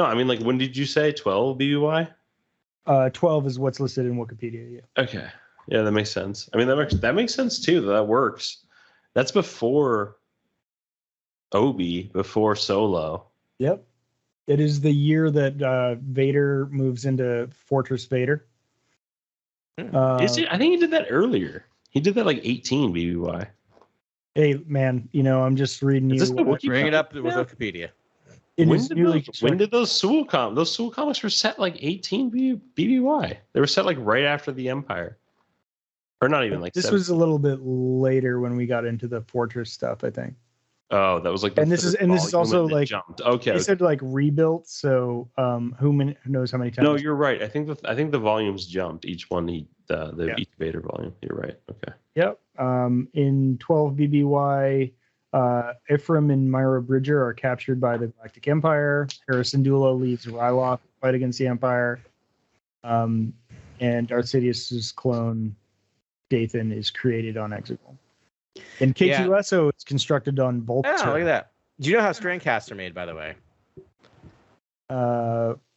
[SPEAKER 7] I mean, like, when did you say 12 BBY?
[SPEAKER 5] 12 is what's listed in Wikipedia. Yeah.
[SPEAKER 7] Okay. Yeah, that makes sense. I mean, that makes sense too. That works. That's before Obi, before Solo.
[SPEAKER 5] Yep. It is the year that Vader moves into Fortress Vader.
[SPEAKER 7] Is it? I think he did that earlier. He did that like 18 BBY.
[SPEAKER 5] Hey, man, I'm just reading
[SPEAKER 7] Is
[SPEAKER 5] you.
[SPEAKER 7] this the Wiki?
[SPEAKER 6] Bring it up with Wikipedia.
[SPEAKER 7] When did those Sewell comics? Those Sewell comics were set like 18 BBY. They were set like right after the Empire, or not even like.
[SPEAKER 5] This
[SPEAKER 7] 7.
[SPEAKER 5] was a little bit later when we got into the Fortress stuff, I think.
[SPEAKER 7] Oh, that was like.
[SPEAKER 5] This is also like
[SPEAKER 7] jumped. Okay.
[SPEAKER 5] They said like rebuilt, so who knows how many times?
[SPEAKER 7] No, you're right. I think the volumes jumped. Each one, each Vader volume. You're right. Okay.
[SPEAKER 5] Yep. In 12 BBY, Ephraim and Myra Bridger are captured by the Galactic Empire. Harrison Dula leaves Ryloth to fight against the Empire. And Darth Sidious's clone, Dathan, is created on Exegol. And K2SO is constructed on Volta.
[SPEAKER 6] Oh, look at that. Do you know how Strandcasts are made, by the way?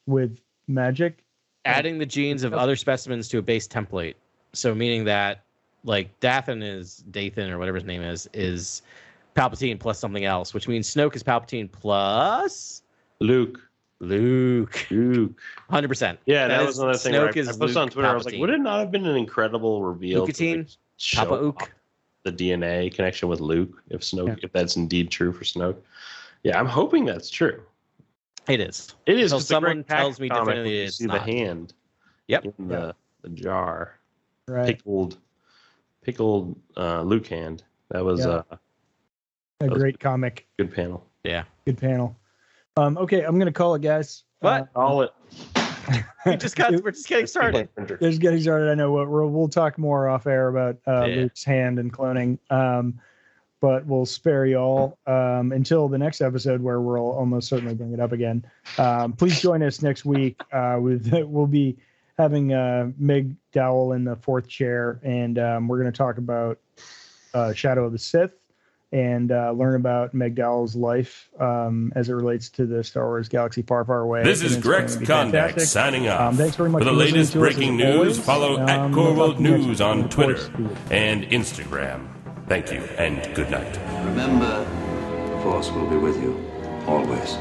[SPEAKER 5] With magic?
[SPEAKER 6] Adding the genes of other specimens to a base template. So meaning that, like, Dathan or whatever his name is Palpatine plus something else, which means Snoke is Palpatine plus
[SPEAKER 7] Luke.
[SPEAKER 6] 100%.
[SPEAKER 7] Yeah, that was another thing.
[SPEAKER 6] Snoke
[SPEAKER 7] I posted on Twitter. I was like, would it not have been an incredible reveal?
[SPEAKER 6] Palpatine,
[SPEAKER 7] to
[SPEAKER 6] Papa Ook.
[SPEAKER 7] The DNA connection with Luke, if that's indeed true for Snoke. Yeah, I'm hoping that's true.
[SPEAKER 6] It is.
[SPEAKER 7] It is.
[SPEAKER 6] Until someone tells me definitively it's
[SPEAKER 7] see
[SPEAKER 6] not.
[SPEAKER 7] The hand.
[SPEAKER 6] Yep.
[SPEAKER 7] In the jar.
[SPEAKER 5] Right.
[SPEAKER 7] Pickled Luke hand. That was
[SPEAKER 5] a great comic.
[SPEAKER 7] Good panel.
[SPEAKER 6] Yeah.
[SPEAKER 5] Good panel. Okay, I'm gonna call it, guys.
[SPEAKER 7] What? Call it.
[SPEAKER 6] We're just getting started.
[SPEAKER 5] Just getting started. I know we'll talk more off air about Luke's hand and cloning. But we'll spare y'all until the next episode where we'll almost certainly bring it up again. Please join us next week. We'll be having Meg Dowell in the fourth chair, and we're going to talk about Shadow of the Sith and learn about Meg Dowell's life as it relates to the Star Wars Galaxy Far, Far Away.
[SPEAKER 8] This is Grex Kondak signing off.
[SPEAKER 5] Thanks very much
[SPEAKER 8] for the latest breaking news, follow at Core News on Twitter and Instagram. Thank you, and good night.
[SPEAKER 9] Remember, the Force will be with you, always.